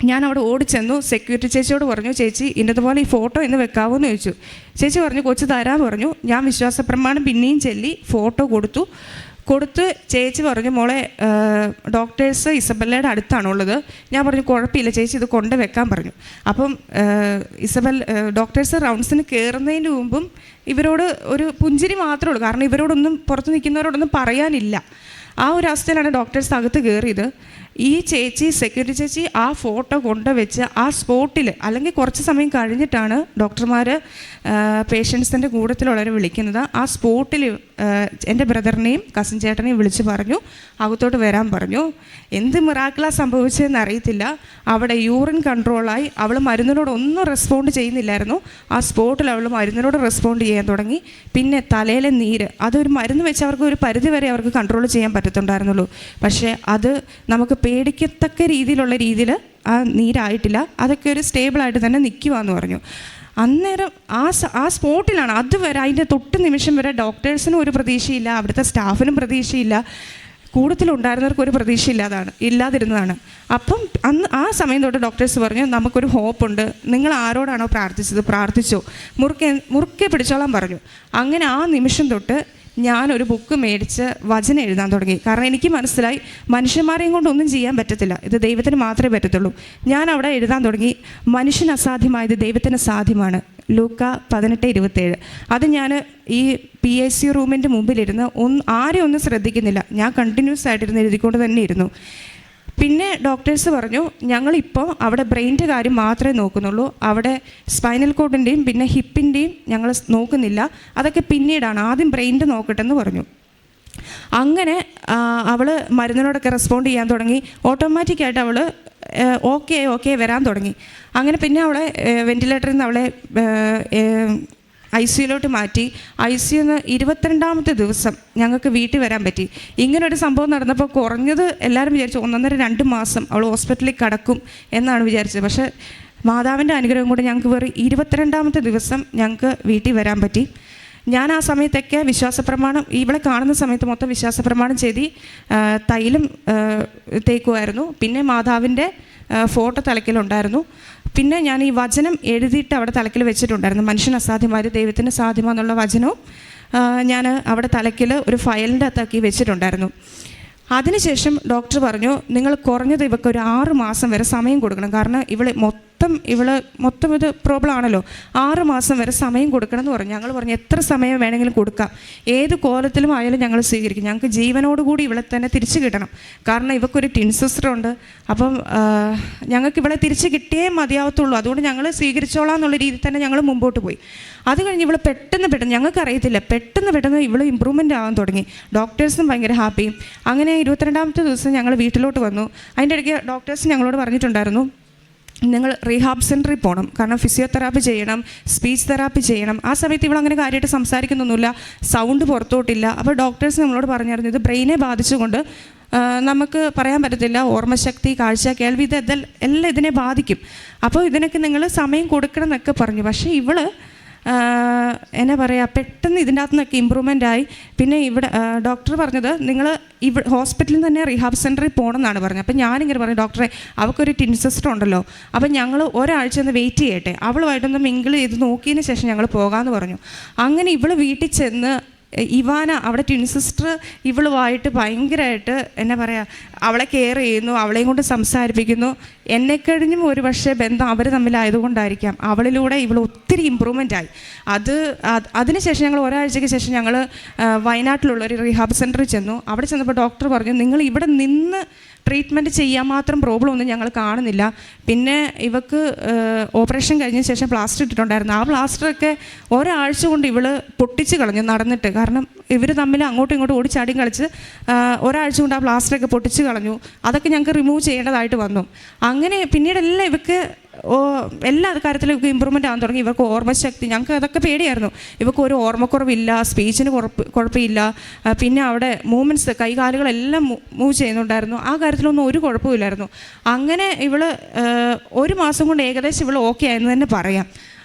ഞാൻ അവിടെ ഓടിച്ചെന്നു. സെക്യൂരിറ്റി ചേച്ചിയോട് പറഞ്ഞു, ചേച്ചി ഇന്നതുപോലെ ഈ ഫോട്ടോ ഇന്ന് വെക്കാവോ എന്ന് ചോദിച്ചു. ചേച്ചി പറഞ്ഞു, കൊച്ചു തരാമെന്ന് പറഞ്ഞു. ഞാൻ വിശ്വാസപ്രമാണം പിന്നെയും ചൊല്ലി ഫോട്ടോ കൊടുത്ത് ചേച്ചി പറഞ്ഞു, മോളെ ഡോക്ടേഴ്സ് ഇസബല്ലയുടെ അടുത്താണുള്ളത്. ഞാൻ പറഞ്ഞു, കുഴപ്പമില്ല ചേച്ചി, ഇത് കൊണ്ട് വെക്കാൻ പറഞ്ഞു. അപ്പം ഡോക്ടേഴ്സ് റൗണ്ട്സിന് കയറുന്നതിന് മുമ്പും ഇവരോട് ഒരു പുഞ്ചിരി മാത്രമേ ഉള്ളൂ, കാരണം ഇവരോടൊന്നും പുറത്ത് നിൽക്കുന്നവരോടൊന്നും പറയാനില്ല. ആ ഒരു അവസ്ഥയിലാണ് ഡോക്ടേഴ്സ് അകത്ത് കയറിയത്. ഈ ചേച്ചി, സെക്യൂരിറ്റി ചേച്ചി ആ ഫോട്ടോ കൊണ്ടുവച്ച് ആ സ്പോട്ടിൽ, അല്ലെങ്കിൽ കുറച്ച് സമയം കഴിഞ്ഞിട്ടാണ് ഡോക്ടർമാർ പേഷ്യൻസിൻ്റെ കൂട്ടത്തിലുള്ളവരെ വിളിക്കുന്നത്. ആ സ്പോട്ടിൽ എൻ്റെ ബ്രദറിനെയും കസിൻ ചേട്ടനെയും വിളിച്ച് പറഞ്ഞു, അകത്തോട്ട് വരാൻ പറഞ്ഞു. എന്ത് മിറാക്കിളാണ് സംഭവിച്ചതെന്ന് അറിയത്തില്ല. അവിടെ യൂറിൻ കൺട്രോളായി. അവൾ മരുന്നിനോടൊന്നും റെസ്പോണ്ട് ചെയ്യുന്നില്ലായിരുന്നു. ആ സ്പോട്ടിൽ അവൾ മരുന്നിനോട് റെസ്പോണ്ട് ചെയ്യാൻ തുടങ്ങി. പിന്നെ തലയിലെ നീര്, അതൊരു മരുന്ന് വെച്ച് അവർക്ക് ഒരു പരിധി വരെ അവർക്ക് കൺട്രോൾ ചെയ്യാൻ പറ്റത്തുണ്ടായിരുന്നുള്ളൂ. പക്ഷേ അത് നമുക്ക് പേടിക്കത്തക്ക രീതിയിൽ ആ നീരായിട്ടില്ല. അതൊക്കെ ഒരു സ്റ്റേബിളായിട്ട് തന്നെ നിൽക്കുവാന്ന് പറഞ്ഞു. അന്നേരം ആ സ്പോട്ടിലാണ്. അതുവരെ അതിൻ്റെ തൊട്ട് നിമിഷം വരെ ഡോക്ടേഴ്സിനും ഒരു പ്രതീക്ഷയില്ല, അവിടുത്തെ സ്റ്റാഫിനും പ്രതീക്ഷയില്ല, കൂട്ടത്തിലുണ്ടായിരുന്നവർക്ക് ഒരു പ്രതീക്ഷ ഇല്ലാതിരുന്നതാണ്. അപ്പം ആ സമയം തൊട്ട് ഡോക്ടേഴ്സ് പറഞ്ഞു, നമുക്കൊരു ഹോപ്പുണ്ട്, നിങ്ങൾ ആരോടാണോ പ്രാർത്ഥിച്ചത് പ്രാർത്ഥിച്ചോ, മുറുക്കെ പിടിച്ചോളാൻ പറഞ്ഞു. അങ്ങനെ ആ നിമിഷം തൊട്ട് ഞാനൊരു ബുക്ക് മേടിച്ച് വചനം എഴുതാൻ തുടങ്ങി. കാരണം എനിക്ക് മനസ്സിലായി, മനുഷ്യന്മാരെയും കൊണ്ടൊന്നും ചെയ്യാൻ പറ്റത്തില്ല, ഇത് ദൈവത്തിന് മാത്രമേ പറ്റത്തുള്ളൂ. ഞാൻ അവിടെ എഴുതാൻ തുടങ്ങി, മനുഷ്യന് അസാധ്യമായത് ദൈവത്തിന് സാധ്യമാണ്, ലൂക്ക 18:27. അത് ഞാൻ ഈ PIC റൂമിൻ്റെ മുമ്പിലിരുന്ന് ആരെയും ഒന്നും ശ്രദ്ധിക്കുന്നില്ല, ഞാൻ കണ്ടിന്യൂസ് ആയിട്ടിരുന്ന് എഴുതിക്കൊണ്ട് തന്നെ ഇരുന്നു. പിന്നെ ഡോക്ടേഴ്സ് പറഞ്ഞു, ഞങ്ങളിപ്പോൾ അവിടെ ബ്രെയിൻ്റെ കാര്യം മാത്രമേ നോക്കുന്നുള്ളൂ, അവിടെ സ്പൈനൽ കോഡിൻ്റെയും പിന്നെ ഹിപ്പിൻ്റെയും ഞങ്ങൾ നോക്കുന്നില്ല, അതൊക്കെ പിന്നീടാണ്, ആദ്യം ബ്രെയിൻ്റെ നോക്കട്ടെന്ന് പറഞ്ഞു. അങ്ങനെ അവൾ മരുന്നിനോടൊക്കെ റെസ്പോണ്ട് ചെയ്യാൻ തുടങ്ങി. ഓട്ടോമാറ്റിക്കായിട്ട് അവൾ ഓക്കെ വരാൻ തുടങ്ങി. അങ്ങനെ പിന്നെ അവളെ വെൻറ്റിലേറ്ററിൽ നിന്ന് അവളെ ICUലോട്ട് മാറ്റി. ICUന്ന് 22ാമത്തെ ദിവസം ഞങ്ങൾക്ക് വീട്ടിൽ വരാൻ പറ്റി. ഇങ്ങനൊരു സംഭവം നടന്നപ്പോൾ കുറഞ്ഞത് എല്ലാവരും വിചാരിച്ചു 1.5-2 മാസം അവൾ ഹോസ്പിറ്റലിൽ കിടക്കും എന്നാണ് വിചാരിച്ചത്. പക്ഷേ മാതാവിൻ്റെ അനുഗ്രഹം കൂടെ ഞങ്ങൾക്ക് വെറും 22ാമത്തെ ദിവസം ഞങ്ങൾക്ക് വീട്ടിൽ വരാൻ പറ്റി. ഞാൻ ആ സമയത്തൊക്കെ വിശ്വാസപ്രമാണം, ഇവിടെ കാണുന്ന സമയത്ത് മൊത്തം വിശ്വാസപ്രമാണം ചെയ്ത് തൈലം തേക്കുമായിരുന്നു. പിന്നെ മാതാവിൻ്റെ ഫോട്ടോ തലക്കിലുണ്ടായിരുന്നു. പിന്നെ ഞാൻ ഈ വചനം എഴുതിയിട്ട് അവിടെ തലക്കിൽ വെച്ചിട്ടുണ്ടായിരുന്നു, മനുഷ്യന് അസാധ്യമായത് ദൈവത്തിന് സാധ്യമാണെന്നുള്ള വചനവും ഞാൻ അവിടെ തലക്കിൽ ഒരു ഫയലിൻ്റെ അകത്താക്കി വെച്ചിട്ടുണ്ടായിരുന്നു. അതിനുശേഷം ഡോക്ടർ പറഞ്ഞു, നിങ്ങൾ കുറഞ്ഞത് ഇവർക്ക് ഒരു 6 മാസം വരെ സമയം കൊടുക്കണം, കാരണം ഇവൾ മൊത്തം മൊത്തം ഇത് പ്രോബ്ലം ആണല്ലോ. 6 മാസം വരെ സമയം കൊടുക്കണം എന്ന് പറഞ്ഞു. ഞങ്ങൾ പറഞ്ഞു എത്ര സമയം വേണമെങ്കിലും കൊടുക്കാം, ഏത് കോലത്തിലും ആയാലും ഞങ്ങൾ സ്വീകരിക്കും, ഞങ്ങൾക്ക് ജീവനോടുകൂടി ഇവളെ തന്നെ തിരിച്ചു കിട്ടണം. കാരണം ഇവൾക്കൊരു ടിൻ സിസ്റ്റർ ഉണ്ട്. അപ്പം ഞങ്ങൾക്ക് ഇവളെ തിരിച്ച് കിട്ടിയേ മതിയാവത്തുള്ളൂ, അതുകൊണ്ട് ഞങ്ങൾ സ്വീകരിച്ചോളാം എന്നുള്ള രീതിയിൽ തന്നെ ഞങ്ങൾ മുമ്പോട്ട് പോയി. അത് കഴിഞ്ഞ് ഇവൾ പെട്ടെന്ന് ഞങ്ങൾക്കറിയത്തില്ല, പെട്ടെന്ന് ഇവൾ ഇമ്പ്രൂവ്മെൻ്റ് ആകാൻ തുടങ്ങി. ഡോക്ടേഴ്സും ഭയങ്കര ഹാപ്പിയും. അങ്ങനെ 22ാമത്തെ ദിവസം ഞങ്ങൾ വീട്ടിലോട്ട് വന്നു. അതിൻ്റെ ഇടയ്ക്ക് ഡോക്ടേഴ്സ് ഞങ്ങളോട് പറഞ്ഞിട്ടുണ്ടായിരുന്നു, നിങ്ങൾ റീഹാബ് സെൻറ്ററിൽ പോകണം, കാരണം ഫിസിയോതെറാപ്പി ചെയ്യണം, സ്പീച്ച് തെറാപ്പി ചെയ്യണം. ആ സമയത്ത് ഇവളങ്ങനെ കാര്യമായിട്ട് സംസാരിക്കുന്നൊന്നുമില്ല, സൗണ്ട് പുറത്തോട്ടില്ല. അപ്പോൾ ഡോക്ടേഴ്സ് നമ്മളോട് പറഞ്ഞായിരുന്നു, ഇത് ബ്രെയിനെ ബാധിച്ചുകൊണ്ട് നമുക്ക് പറയാൻ പറ്റത്തില്ല, ഓർമ്മശക്തി, കാഴ്ച, കേൾവി, എല്ലാം ഇതിനെ ബാധിക്കും. അപ്പോൾ ഇതിനൊക്കെ നിങ്ങൾ സമയം കൊടുക്കണം എന്നൊക്കെ പറഞ്ഞു. പക്ഷേ ഇവള് എന്നാ പറയുക, പെട്ടെന്ന് ഇതിൻ്റെ അകത്തു നിന്നൊക്കെ ഇമ്പ്രൂവ്മെൻ്റ് ആയി. പിന്നെ ഇവിടെ ഡോക്ടർ പറഞ്ഞത് നിങ്ങൾ ഹോസ്പിറ്റലിൽ തന്നെ റീഹാബ് സെൻറ്ററിൽ പോകണം എന്നാണ് പറഞ്ഞത്. അപ്പം ഞാനിങ്ങനെ പറഞ്ഞു, ഡോക്ടറെ അവൾക്കൊരു ടിൻ സിസ്റ്റർ ഉണ്ടല്ലോ, അപ്പം ഞങ്ങൾ ഒരാഴ്ച ഒന്ന് വെയിറ്റ് ചെയ്യട്ടെ, അവളുമായിട്ടൊന്ന് മിങ്കിൾ ചെയ്ത് നോക്കിയതിന് ശേഷം ഞങ്ങൾ പോകാമെന്ന് പറഞ്ഞു. അങ്ങനെ ഇവൾ വീട്ടിൽ ചെന്ന് ഇവാന, അവിടെ ട്വിൻ സിസ്റ്റർ ഇവളുമായിട്ട് ഭയങ്കരമായിട്ട് എന്നാ പറയുക, അവളെ കെയർ ചെയ്യുന്നു, അവളെയും കൊണ്ട് സംസാരിപ്പിക്കുന്നു. എന്നെക്കഴിഞ്ഞും ഒരു പക്ഷേ ബന്ധം അവർ തമ്മിലായതുകൊണ്ടായിരിക്കാം അവളിലൂടെ ഇവൾ ഒത്തിരി ഇമ്പ്രൂവ്മെൻ്റ് ആയി. അതിനുശേഷം ഞങ്ങൾ ഒരാഴ്ചയ്ക്ക് ശേഷം ഞങ്ങൾ വയനാട്ടിലുള്ള ഒരു റീഹാബ് സെൻറ്ററിൽ ചെന്നു. അവിടെ ചെന്നപ്പോൾ ഡോക്ടർ പറഞ്ഞു, നിങ്ങൾ ഇവിടെ നിന്ന് ട്രീറ്റ്മെൻറ്റ് ചെയ്യാൻ മാത്രം പ്രോബ്ലം ഒന്നും ഞങ്ങൾ കാണുന്നില്ല. പിന്നെ ഇവക്ക് ഓപ്പറേഷൻ കഴിഞ്ഞ ശേഷം പ്ലാസ്റ്റർ ഇട്ടിട്ടുണ്ടായിരുന്നു. ആ പ്ലാസ്റ്ററൊക്കെ ഒരാഴ്ച കൊണ്ട് ഇവൾ പൊട്ടിച്ച് കളഞ്ഞു നടന്നിട്ട്. കാരണം ഇവർ തമ്മിൽ അങ്ങോട്ടും ഇങ്ങോട്ടും ഓടിച്ചാടിയും കളിച്ച് ഒരാഴ്ച കൊണ്ട് ആ പ്ലാസ്റ്ററൊക്കെ പൊട്ടിച്ച് കളഞ്ഞു. അതൊക്കെ ഞങ്ങൾക്ക് റിമൂവ് ചെയ്യേണ്ടതായിട്ട് വന്നു. അങ്ങനെ പിന്നീടെല്ലാം ഇവക്ക് എല്ലാ കാര്യത്തിലും ഇവർക്ക് ഇമ്പ്രൂവ്മെൻ്റ് ആകാൻ തുടങ്ങി. ഇവർക്ക് ഓർമ്മശക്തി, ഞങ്ങൾക്ക് അതൊക്കെ പേടിയായിരുന്നു. ഇവർക്ക് ഒരു ഓർമ്മക്കുറവില്ല, സ്പീച്ചിന് കുഴപ്പമില്ല. പിന്നെ അവിടെ മൂവ്മെൻറ്റ്സ്, കൈകാലുകളെല്ലാം മൂവ് ചെയ്യുന്നുണ്ടായിരുന്നു. ആ കാര്യത്തിലൊന്നും ഒരു കുഴപ്പമില്ലായിരുന്നു. അങ്ങനെ ഇവൾ 1 മാസം കൊണ്ട് ഏകദേശം ഇവൾ ഓക്കെ ആയെന്ന് തന്നെ പറയാം.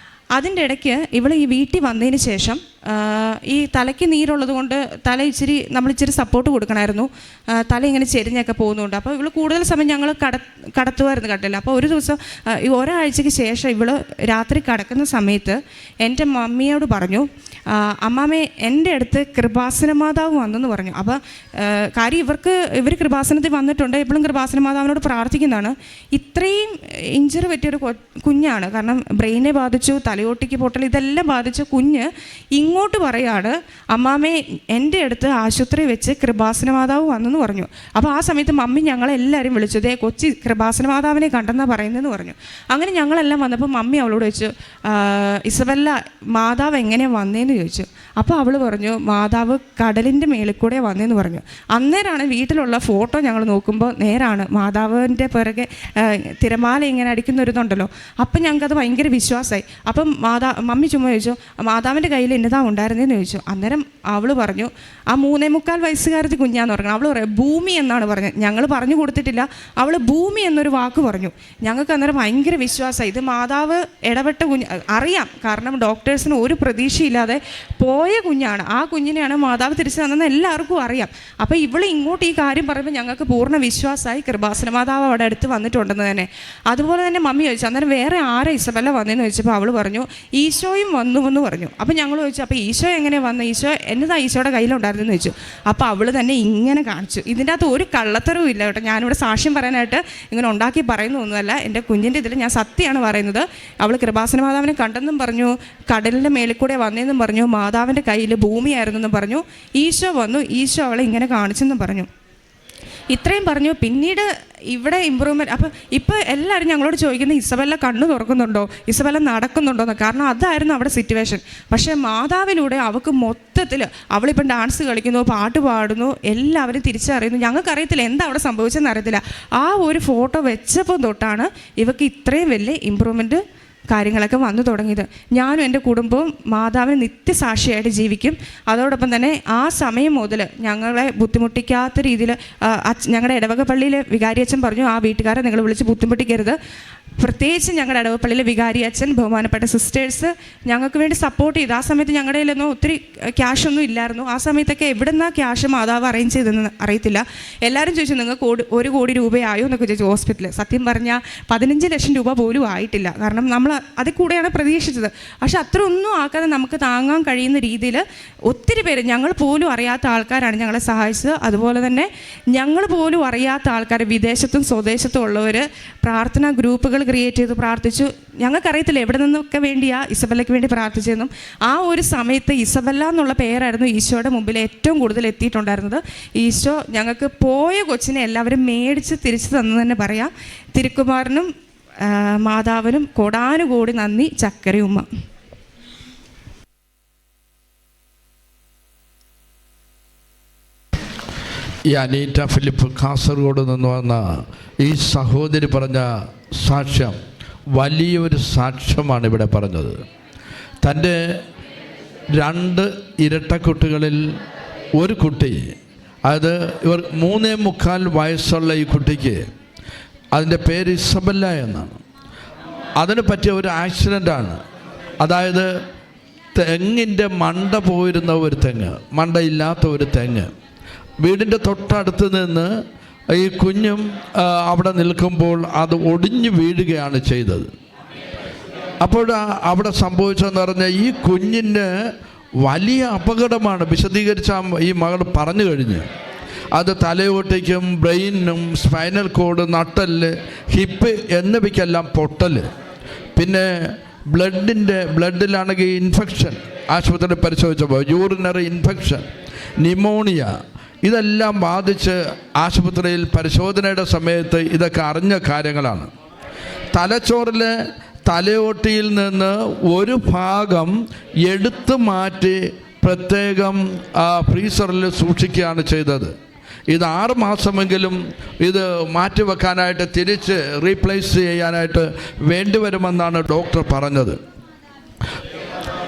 അതിൻ്റെ ഇടയ്ക്ക് ഇവൾ ഈ വീട്ടിൽ വന്നതിന് ശേഷം ഈ തലയ്ക്ക് നീരുള്ളത് കൊണ്ട് നമ്മളിച്ചിരി സപ്പോർട്ട് കൊടുക്കണമായിരുന്നു. തല ഇങ്ങനെ ചെരിഞ്ഞൊക്കെ പോകുന്നുണ്ട്. അപ്പോൾ ഇവൾ കൂടുതൽ സമയം ഞങ്ങൾ കടത്തുമായിരുന്നു കട്ടില്ല. അപ്പോൾ ഒരു ദിവസം ഒരാഴ്ചയ്ക്ക് ശേഷം ഇവൾ രാത്രി കിടക്കുന്ന സമയത്ത് എൻ്റെ മമ്മിയോട് പറഞ്ഞു, അമ്മാമ്മേ എൻ്റെ അടുത്ത് കൃപാസന മാതാവ് വന്നെന്ന് പറഞ്ഞു. അപ്പോൾ കാര്യം ഇവർ കൃപാസനത്തിൽ വന്നിട്ടുണ്ട്, എപ്പോഴും കൃപാസന മാതാവിനോട് പ്രാർത്ഥിക്കുന്നതാണ്. ഇത്രയും ഇഞ്ചറി പറ്റിയൊരു കുഞ്ഞാണ്, കാരണം ബ്രെയിനെ ബാധിച്ചു, തലയോട്ടിക്ക് പൊട്ടൽ, ഇതെല്ലാം ബാധിച്ച കുഞ്ഞ് ഇങ്ങോട്ട് പറയാണ്, അമ്മാമ്മേ എൻ്റെ അടുത്ത് ആശുപത്രി വെച്ച് കൃപാസന മാതാവ് വന്നെന്ന് പറഞ്ഞു. അപ്പോൾ ആ സമയത്ത് മമ്മി ഞങ്ങളെല്ലാവരും വിളിച്ചു, ദേ കൊച്ചി കൃപാസന മാതാവിനെ കണ്ടെന്നാണ് പറയുന്നതെന്ന് പറഞ്ഞു. അങ്ങനെ ഞങ്ങളെല്ലാം വന്നപ്പോൾ മമ്മി അവളോട് ചോദിച്ചു, ഇസബെല്ല മാതാവ് എങ്ങനെയാണ് വന്നതെന്ന് ചോദിച്ചു. അപ്പോൾ അവൾ പറഞ്ഞു, മാതാവ് കടലിൻ്റെ മേളിൽ കൂടെ വന്നതെന്ന് പറഞ്ഞു. അന്നേരമാണ് വീട്ടിലുള്ള ഫോട്ടോ ഞങ്ങൾ നോക്കുമ്പോൾ നേരാണ്, മാതാവിൻ്റെ പിറകെ തിരമാല ഇങ്ങനെ അടിക്കുന്നൊരിതുണ്ടല്ലോ. അപ്പം ഞങ്ങൾക്കത് ഭയങ്കര വിശ്വാസമായി. അപ്പം മമ്മി ചുമ്മാ ചോദിച്ചു, മാതാവിൻ്റെ കയ്യിൽ എന്നതാ ഉണ്ടായിരുന്നതെന്ന് ചോദിച്ചു. അന്നേരം അവൾ പറഞ്ഞു, ആ 3.25 വയസ്സുകാരത്തി കുഞ്ഞാന്ന് പറഞ്ഞു. അവൾ പറയാം ഭൂമി എന്നാണ് പറഞ്ഞത്. ഞങ്ങൾ പറഞ്ഞു കൊടുത്തിട്ടില്ല, അവൾ ഭൂമി എന്നൊരു വാക്ക് പറഞ്ഞു. ഞങ്ങൾക്ക് അന്നേരം ഭയങ്കര വിശ്വാസമായി, ഇത് മാതാവ് ഇടപെട്ട കുഞ്ഞ്. അറിയാം, കാരണം ഡോക്ടേഴ്സിന് ഒരു പ്രതീക്ഷയില്ലാതെ പോയ കുഞ്ഞാണ്. ആ കുഞ്ഞിനെയാണ് മാതാവ് തിരിച്ചു തന്നെന്ന് എല്ലാവർക്കും അറിയാം. അപ്പോൾ ഇവൾ ഇങ്ങോട്ട് ഈ കാര്യം പറയുമ്പോൾ ഞങ്ങൾക്ക് പൂർണ്ണ വിശ്വാസമായി, കൃപാസന മാതാവ് അവിടെ അടുത്ത് വന്നിട്ടുണ്ടെന്ന് തന്നെ. അതുപോലെ തന്നെ മമ്മി ചോദിച്ചു, അന്നേരം വേറെ ആരെ ഇസബെല്ല വന്നതെന്ന് ചോദിച്ചപ്പോൾ അവൾ പറഞ്ഞു, ഈശോയും വന്നു എന്ന് പറഞ്ഞു. അപ്പോൾ ഞങ്ങൾ ചോദിച്ചു, അപ്പോൾ ഈശോ എങ്ങനെ വന്നു, ഈശോ എന്നതാ ഈശോയുടെ കയ്യിലുണ്ടായിരുന്നെന്ന് ചോദിച്ചു. അപ്പോൾ അവൾ തന്നെ ഇങ്ങനെ കാണിച്ചു. ഇതിൻ്റെ അകത്ത് ഒരു കള്ളത്തരവും ഇല്ല കേട്ടോ, ഞാനിവിടെ സാക്ഷ്യം പറയാനായിട്ട് ഇങ്ങനെ ഉണ്ടാക്കി പറയുന്നൊന്നുമല്ല. എൻ്റെ കുഞ്ഞിൻ്റെ ഇതിൽ ഞാൻ സത്യമാണ് പറയുന്നത്. അവൾ കൃപാസന മാതാവിനെ കണ്ടെന്നും പറഞ്ഞു, കടലിൻ്റെ മേളിൽ കൂടെ വന്നതെന്നും പറഞ്ഞു, മാതാവിൻ്റെ കയ്യിൽ ഭൂമിയായിരുന്നെന്നും പറഞ്ഞു, ഈശോ വന്നു, ഈശോ അവളെ ഇങ്ങനെ കാണിച്ചെന്നും പറഞ്ഞു. ഇത്രയും പറഞ്ഞു. പിന്നീട് ഇവിടെ ഇമ്പ്രൂവ്മെൻറ്റ്. അപ്പോൾ ഇപ്പോൾ എല്ലാവരും ഞങ്ങളോട് ചോദിക്കുന്നത്, ഇസബെല്ല കണ്ണു തുറക്കുന്നുണ്ടോ, ഇസബെല്ല നടക്കുന്നുണ്ടോ എന്ന്. കാരണം അതായിരുന്നു അവിടെ സിറ്റുവേഷൻ. പക്ഷേ മാതാവിലൂടെ അവൾക്ക് മൊത്തത്തിൽ, അവളിപ്പം ഡാൻസ് കളിക്കുന്നു, പാട്ട് പാടുന്നു, എല്ലാവരും തിരിച്ചറിയുന്നു. ഞങ്ങൾക്കറിയത്തില്ല എന്താ അവിടെ സംഭവിച്ചതെന്ന് അറിയത്തില്ല. ആ ഒരു ഫോട്ടോ വെച്ചപ്പോൾ തൊട്ടാണ് ഇവൾക്ക് ഇത്രയും വലിയ ഇമ്പ്രൂവ്മെൻറ്റ് കാര്യങ്ങളൊക്കെ വന്നു തുടങ്ങിയത്. ഞാനും എൻ്റെ കുടുംബവും മാതാവിന് നിത്യസാക്ഷിയായിട്ട് ജീവിക്കും. അതോടൊപ്പം തന്നെ ആ സമയം മുതൽ ഞങ്ങളെ ബുദ്ധിമുട്ടിക്കാത്ത രീതിയിൽ ഞങ്ങളുടെ ഇടവക പള്ളിയിലെ വികാരിയച്ഛൻ പറഞ്ഞു, ആ വീട്ടുകാരെ നിങ്ങൾ വിളിച്ച് ബുദ്ധിമുട്ടിക്കരുത്. പ്രത്യേകിച്ച് ഞങ്ങളുടെ ഇടവപ്പള്ളിയിലെ വികാരി അച്ഛൻ, ബഹുമാനപ്പെട്ട സിസ്റ്റേഴ്സ് ഞങ്ങൾക്ക് വേണ്ടി സപ്പോർട്ട് ചെയ്തു. ആ സമയത്ത് ഞങ്ങളുടെ കയ്യിലൊന്നും ഒത്തിരി ക്യാഷൊന്നും ഇല്ലായിരുന്നു. ആ സമയത്തൊക്കെ എവിടെ നിന്നാണ് ക്യാഷ് മാതാവ് അറേഞ്ച് ചെയ്തതെന്ന് അറിയത്തില്ല. എല്ലാവരും ചോദിച്ചു, നിങ്ങൾക്ക് 1 കോടി രൂപയായോ എന്നൊക്കെ ചോദിച്ചു ഹോസ്പിറ്റലിൽ. സത്യം പറഞ്ഞാൽ 15 ലക്ഷം രൂപ പോലും ആയിട്ടില്ല. കാരണം നമ്മൾ അതിൽ കൂടെയാണ് പ്രതീക്ഷിച്ചത്. പക്ഷെ അത്ര ഒന്നും ആക്കാതെ നമുക്ക് താങ്ങാൻ കഴിയുന്ന രീതിയിൽ ഒത്തിരി പേര്, ഞങ്ങൾ പോലും അറിയാത്ത ആൾക്കാരാണ് ഞങ്ങളെ സഹായിച്ചത്. അതുപോലെ തന്നെ ഞങ്ങൾ പോലും അറിയാത്ത ആൾക്കാർ, വിദേശത്തും സ്വദേശത്തും ഉള്ളവർ പ്രാർത്ഥനാ ഗ്രൂപ്പുകൾ ക്രിയേറ്റ് ചെയ്ത് പ്രാർത്ഥിച്ചു. ഞങ്ങൾക്കറിയത്തില്ല എവിടെ നിന്നൊക്കെ വേണ്ടിയാ ഇസബല്ലയ്ക്ക് വേണ്ടി പ്രാർത്ഥിച്ചതെന്നും. ആ ഒരു സമയത്ത് ഇസബല്ല എന്നുള്ള പേരായിരുന്നു ഈശോയുടെ മുമ്പിൽ ഏറ്റവും കൂടുതൽ എത്തിയിട്ടുണ്ടായിരുന്നത്. ഈശോ ഞങ്ങൾക്ക് പോയ കൊച്ചിനെ എല്ലാവരും മേടിച്ച് തിരിച്ചു തന്നു തന്നെ പറയാം. തിരുക്കുമാരനും മാതാവിനും കോടാനുകോടി നന്ദി. ചക്കരയുമ്മ. ഈ അനീറ്റ ഫിലിപ്പ് കാസർഗോഡ് നിന്ന് വന്ന ഈ സഹോദരി പറഞ്ഞ സാക്ഷ്യം വലിയൊരു സാക്ഷ്യമാണ് ഇവിടെ പറഞ്ഞത്. തൻ്റെ 2 ഇരട്ടക്കുട്ടികളിൽ ഒരു കുട്ടി, അതായത് ഇവർ 3.25 വയസ്സുള്ള ഈ കുട്ടിക്ക് അതിൻ്റെ പേര് ഇസബല്ല എന്നാണ്. അതിന് പറ്റിയ ഒരു ആക്സിഡൻ്റാണ്. അതായത് തെങ്ങിൻ്റെ മണ്ട പോയിരുന്ന ഒരു തെങ്ങ്, മണ്ടയില്ലാത്ത ഒരു തെങ്ങ് വീടിൻ്റെ തൊട്ടടുത്ത് നിന്ന് ഈ കുഞ്ഞും അവിടെ നിൽക്കുമ്പോൾ അത് ഒടിഞ്ഞു വീഴുകയാണ് ചെയ്തത്. അപ്പോൾ അവിടെ സംഭവിച്ചതെന്ന് പറഞ്ഞാൽ ഈ കുഞ്ഞിന് വലിയ അപകടമാണ്. വിശദീകരിച്ച ഈ മകൾ പറഞ്ഞു കഴിഞ്ഞ് അത് തലയോട്ടേക്കും ബ്രെയിനും സ്പൈനൽ കോഡ്, നട്ടല്, ഹിപ്പ് എന്നിവയ്ക്കെല്ലാം പൊട്ടൽ, പിന്നെ ബ്ലഡിലാണെങ്കിൽ ഇൻഫെക്ഷൻ, ആശുപത്രിയിൽ പരിശോധിച്ചപ്പോൾ യൂറിനറി ഇൻഫെക്ഷൻ, ന്യൂമോണിയ, ഇതെല്ലാം ബാധിച്ച് ആശുപത്രിയിൽ പരിശോധനയുടെ സമയത്ത് ഇതൊക്കെ അറിഞ്ഞ കാര്യങ്ങളാണ്. തലച്ചോറിലെ തലയോട്ടിയിൽ നിന്ന് ഒരു ഭാഗം എടുത്തു മാറ്റി പ്രത്യേകം ഫ്രീസറിൽ സൂക്ഷിക്കുകയാണ് ചെയ്തത്. ഇത് 6 മാസമെങ്കിലും ഇത് മാറ്റിവെക്കാനായിട്ട്, തിരിച്ച് റീപ്ലേസ് ചെയ്യാനായിട്ട് വേണ്ടിവരുമെന്നാണ് ഡോക്ടർ പറഞ്ഞത്.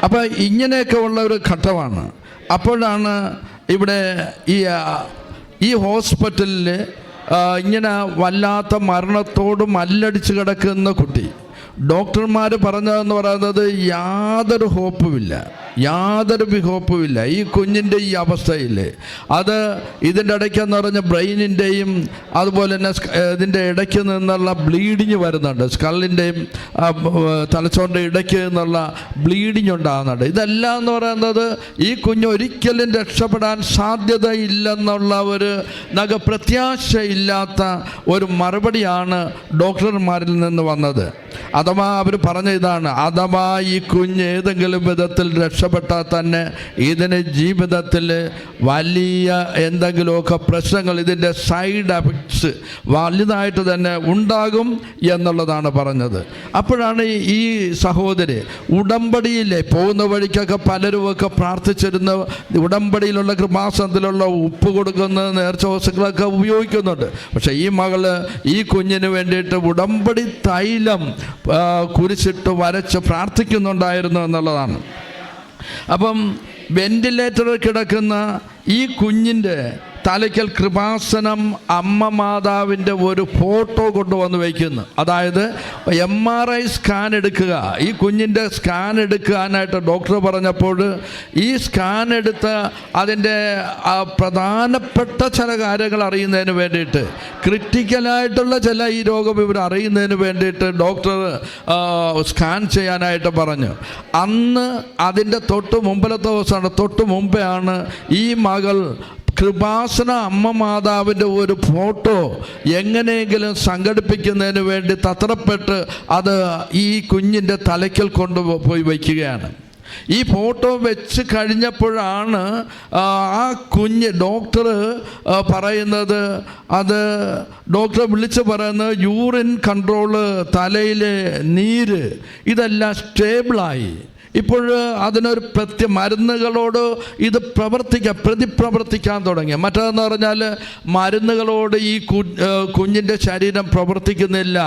അപ്പോൾ ഇങ്ങനെയൊക്കെ ഉള്ള ഒരു ഘട്ടമാണ്. അപ്പോഴാണ് ഇവിടെ ഈ ഹോസ്പിറ്റലിൽ ഇങ്ങനെ വല്ലാത്ത മരണത്തോട് മല്ലടിച്ച് കിടക്കുന്ന കുട്ടി, ഡോക്ടർമാർ പറഞ്ഞതെന്ന് പറയുന്നത് യാതൊരു ഹോപ്പുമില്ല, യാതൊരു ഹോപ്പുമില്ല ഈ കുഞ്ഞിൻ്റെ ഈ അവസ്ഥയിൽ. അത് ഇതിൻ്റെ ഇടയ്ക്കെന്ന് പറഞ്ഞ ബ്രെയിനിൻ്റെയും അതുപോലെ തന്നെ ഇതിൻ്റെ ഇടയ്ക്ക് നിന്നുള്ള ബ്ലീഡിങ് വരുന്നുണ്ട്, സ്കള്ളിൻ്റെയും തലച്ചോറിൻ്റെ ഇടയ്ക്ക് നിന്നുള്ള ബ്ലീഡിങ് ഉണ്ടാകുന്നുണ്ട്. ഇതെല്ലാം എന്ന് പറയുന്നത് ഈ കുഞ്ഞ് ഒരിക്കലും രക്ഷപ്പെടാൻ സാധ്യതയില്ലെന്നുള്ള ഒരു പ്രത്യാശയില്ലാത്ത ഒരു മറുപടിയാണ് ഡോക്ടർമാരിൽ നിന്ന് വന്നത്. അഥവാ അവർ പറഞ്ഞ ഇതാണ്, അഥവാ ഈ കുഞ്ഞ് ഏതെങ്കിലും വിധത്തിൽ രക്ഷപ്പെട്ടാൽ തന്നെ ഇതിന് ജീവിതത്തിൽ വലിയ എന്തെങ്കിലുമൊക്കെ പ്രശ്നങ്ങൾ, ഇതിൻ്റെ സൈഡ് എഫക്ട്സ് വലുതായിട്ട് തന്നെ ഉണ്ടാകും എന്നുള്ളതാണ് പറഞ്ഞത്. അപ്പോഴാണ് ഈ സഹോദരി ഉടമ്പടിയിലെ പോകുന്ന വഴിക്കൊക്കെ പലരുമൊക്കെ പ്രാർത്ഥിച്ചിരുന്ന ഉടമ്പടിയിലുള്ള കൃപാസനത്തിലുള്ള ഉപ്പ് കൊടുക്കുന്ന നേർച്ച വസ്തുക്കളൊക്കെ ഉപയോഗിക്കുന്നുണ്ട്. പക്ഷേ ഈ മകള് ഈ കുഞ്ഞിന് വേണ്ടിയിട്ട് ഉടമ്പടി തൈലം കുരിശിട്ട് വരച്ച് പ്രാർത്ഥിക്കുന്നുണ്ടായിരുന്നു എന്നുള്ളതാണ്. അപ്പം വെന്റിലേറ്ററിൽ കിടക്കുന്ന ഈ കുഞ്ഞിൻ്റെ തലയ്ക്കൽ കൃപാസനം അമ്മ മാതാവിൻ്റെ ഒരു ഫോട്ടോ കൊണ്ടുവന്ന് വയ്ക്കുന്നു. അതായത് MRI സ്കാൻ എടുക്കുക, ഈ കുഞ്ഞിൻ്റെ സ്കാൻ എടുക്കാനായിട്ട് ഡോക്ടർ പറഞ്ഞപ്പോൾ ഈ സ്കാൻ എടുത്ത് അതിൻ്റെ പ്രധാനപ്പെട്ട ചില കാര്യങ്ങൾ അറിയുന്നതിന് വേണ്ടിയിട്ട്, ക്രിട്ടിക്കലായിട്ടുള്ള ചില ഈ രോഗം ഇവർ അറിയുന്നതിന് വേണ്ടിയിട്ട് ഡോക്ടർ സ്കാൻ ചെയ്യാനായിട്ട് പറഞ്ഞു. അന്ന് അതിൻ്റെ മുമ്പിലത്തെ ദിവസമാണ്, തൊട്ട് മുമ്പേ ആണ് ഈ മകൾ കൃപാസന അമ്മ മാതാവിൻ്റെ ഒരു ഫോട്ടോ എങ്ങനെയെങ്കിലും സംഘടിപ്പിക്കുന്നതിന് വേണ്ടി തത്രപ്പെട്ട് അത് ഈ കുഞ്ഞിൻ്റെ തലയ്ക്കൽ കൊണ്ടുപോയി വയ്ക്കുകയാണ്. ഈ ഫോട്ടോ വെച്ച് കഴിഞ്ഞപ്പോഴാണ് ആ കുഞ്ഞ് ഡോക്ടർ പറയുന്നത്, അത് ഡോക്ടർ വിളിച്ച് പറയുന്നത് യൂറിൻ കൺട്രോള്, തലയിലെ നീര് ഇതെല്ലാം സ്റ്റേബിളായി. ഇപ്പോൾ അതിനൊരു മരുന്നുകളോട് ഇത് പ്രതിപ്രവർത്തിക്കാൻ തുടങ്ങി. മറ്റേതെന്ന് പറഞ്ഞാൽ മരുന്നുകളോട് ഈ കുഞ്ഞിൻ്റെ ശരീരം പ്രവർത്തിക്കുന്നില്ല.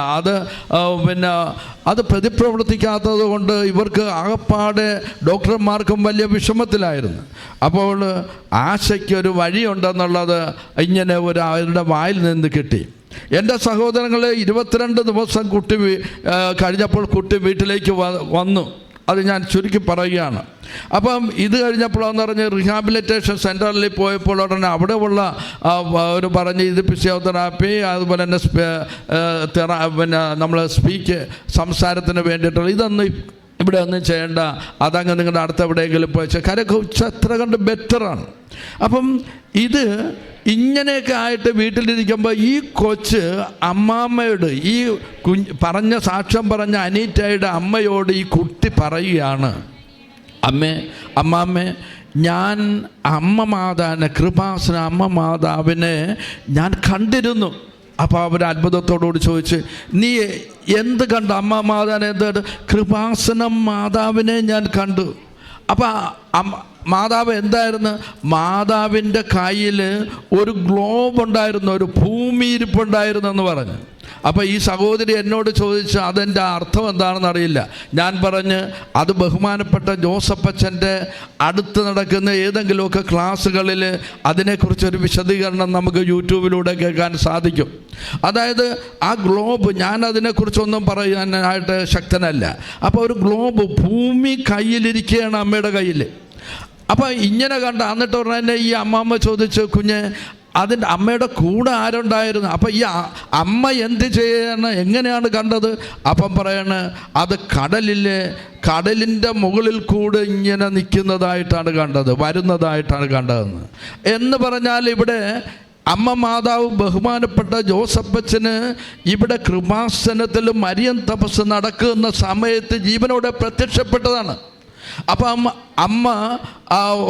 അത് പ്രതിപ്രവർത്തിക്കാത്തത് കൊണ്ട് ഇവർക്ക് ആകപ്പാടെ ഡോക്ടർമാർക്കും വലിയ വിഷമത്തിലായിരുന്നു. അപ്പോൾ ആശയ്ക്കൊരു വഴിയുണ്ടെന്നുള്ളത് ഇങ്ങനെ അവരുടെ വായിൽ നിന്ന് കിട്ടി. എൻ്റെ സഹോദരങ്ങളെ 22 ദിവസം കുട്ടി കഴിഞ്ഞപ്പോൾ കുട്ടി വീട്ടിലേക്ക് വന്നു. അത് ഞാൻ ചുരുക്കി പറയുകയാണ്. അപ്പം ഇത് കഴിഞ്ഞപ്പോഴെന്ന് പറഞ്ഞ് റീഹാബിലിറ്റേഷൻ സെൻറ്ററിൽ പോയപ്പോൾ ഉടനെ അവിടെ ഉള്ള ഒരു പറഞ്ഞ് ഇത് ഫിസിയോതെറാപ്പി, അതുപോലെ തന്നെ നമ്മൾ സംസാരത്തിന് വേണ്ടിയിട്ടുള്ള ഇതൊന്നും ഇവിടെ ഒന്നും ചെയ്യേണ്ട, അതങ്ങ് നിങ്ങളുടെ അടുത്ത് എവിടെയെങ്കിലും പോയി കരക്ക് എത്ര കണ്ട് ബെറ്ററാണ്. അപ്പം ഇത് ഇങ്ങനെയൊക്കെ ആയിട്ട് വീട്ടിലിരിക്കുമ്പോൾ ഈ കൊച്ച് അമ്മാമ്മയോട്, ഈ പറഞ്ഞ സാക്ഷ്യം പറഞ്ഞ അനീറ്റയുടെ അമ്മയോട് ഈ കുട്ടി പറയുകയാണ്, അമ്മാമ്മേ ഞാൻ അമ്മ മാതാവിനെ, കൃപാസന അമ്മ മാതാവിനെ ഞാൻ കണ്ടിരുന്നു. അപ്പോൾ അവർ അത്ഭുതത്തോടുകൂടി ചോദിച്ച്, നീ എന്ത് കണ്ടു? അമ്മ മാതാവിനെ എന്ത്? കൃപാസനം മാതാവിനെ ഞാൻ കണ്ടു. അപ്പോൾ മാതാവ് എന്തായിരുന്നു? മാതാവിൻ്റെ കയ്യിൽ ഒരു ഗ്ലോബ് ഉണ്ടായിരുന്നു, ഒരു ഭൂമി ഇരിപ്പുണ്ടായിരുന്നു എന്ന് പറഞ്ഞു. അപ്പോൾ ഈ സഹോദരി എന്നോട് ചോദിച്ചു അതെൻ്റെ അർത്ഥം എന്താണെന്ന് അറിയില്ല. ഞാൻ പറഞ്ഞ് അത് ബഹുമാനപ്പെട്ട ജോസഫച്ചൻ്റെ അടുത്ത് നടക്കുന്ന ഏതെങ്കിലുമൊക്കെ ക്ലാസ്സുകളിൽ അതിനെക്കുറിച്ചൊരു വിശദീകരണം നമുക്ക് യൂട്യൂബിലൂടെ കേൾക്കാൻ സാധിക്കും. അതായത് ആ ഗ്ലോബ്, ഞാൻ അതിനെക്കുറിച്ചൊന്നും പറയാനായിട്ട് ശക്തനല്ല. അപ്പോൾ ഒരു ഗ്ലോബ്, ഭൂമി കയ്യിലിരിക്കുകയാണ് അമ്മയുടെ കയ്യിൽ. അപ്പോൾ ഇങ്ങനെ കണ്ട, എന്നിട്ട് ഉടനെ ഈ അമ്മാമ്മ ചോദിച്ചു, കുഞ്ഞ് അതിൻ്റെ അമ്മയുടെ കൂടെ ആരുണ്ടായിരുന്നു? അപ്പം ഈ അമ്മ എന്ത് ചെയ്യണം, എങ്ങനെയാണ് കണ്ടത്? അപ്പം പറയണ അത് കടലിൻ്റെ മുകളിൽ കൂടെ ഇങ്ങനെ നിൽക്കുന്നതായിട്ടാണ് കണ്ടത്, വരുന്നതായിട്ടാണ് കണ്ടതെന്ന്. എന്ന് പറഞ്ഞാൽ ഇവിടെ അമ്മ മാതാവ് ബഹുമാനപ്പെട്ട ജോസഫച്ചന് ഇവിടെ കൃപാസനത്തിൽ മരിയൻ തപസ് നടക്കുന്ന സമയത്ത് ജീവനോടെ പ്രത്യക്ഷപ്പെട്ടതാണ്. അപ്പം അമ്മ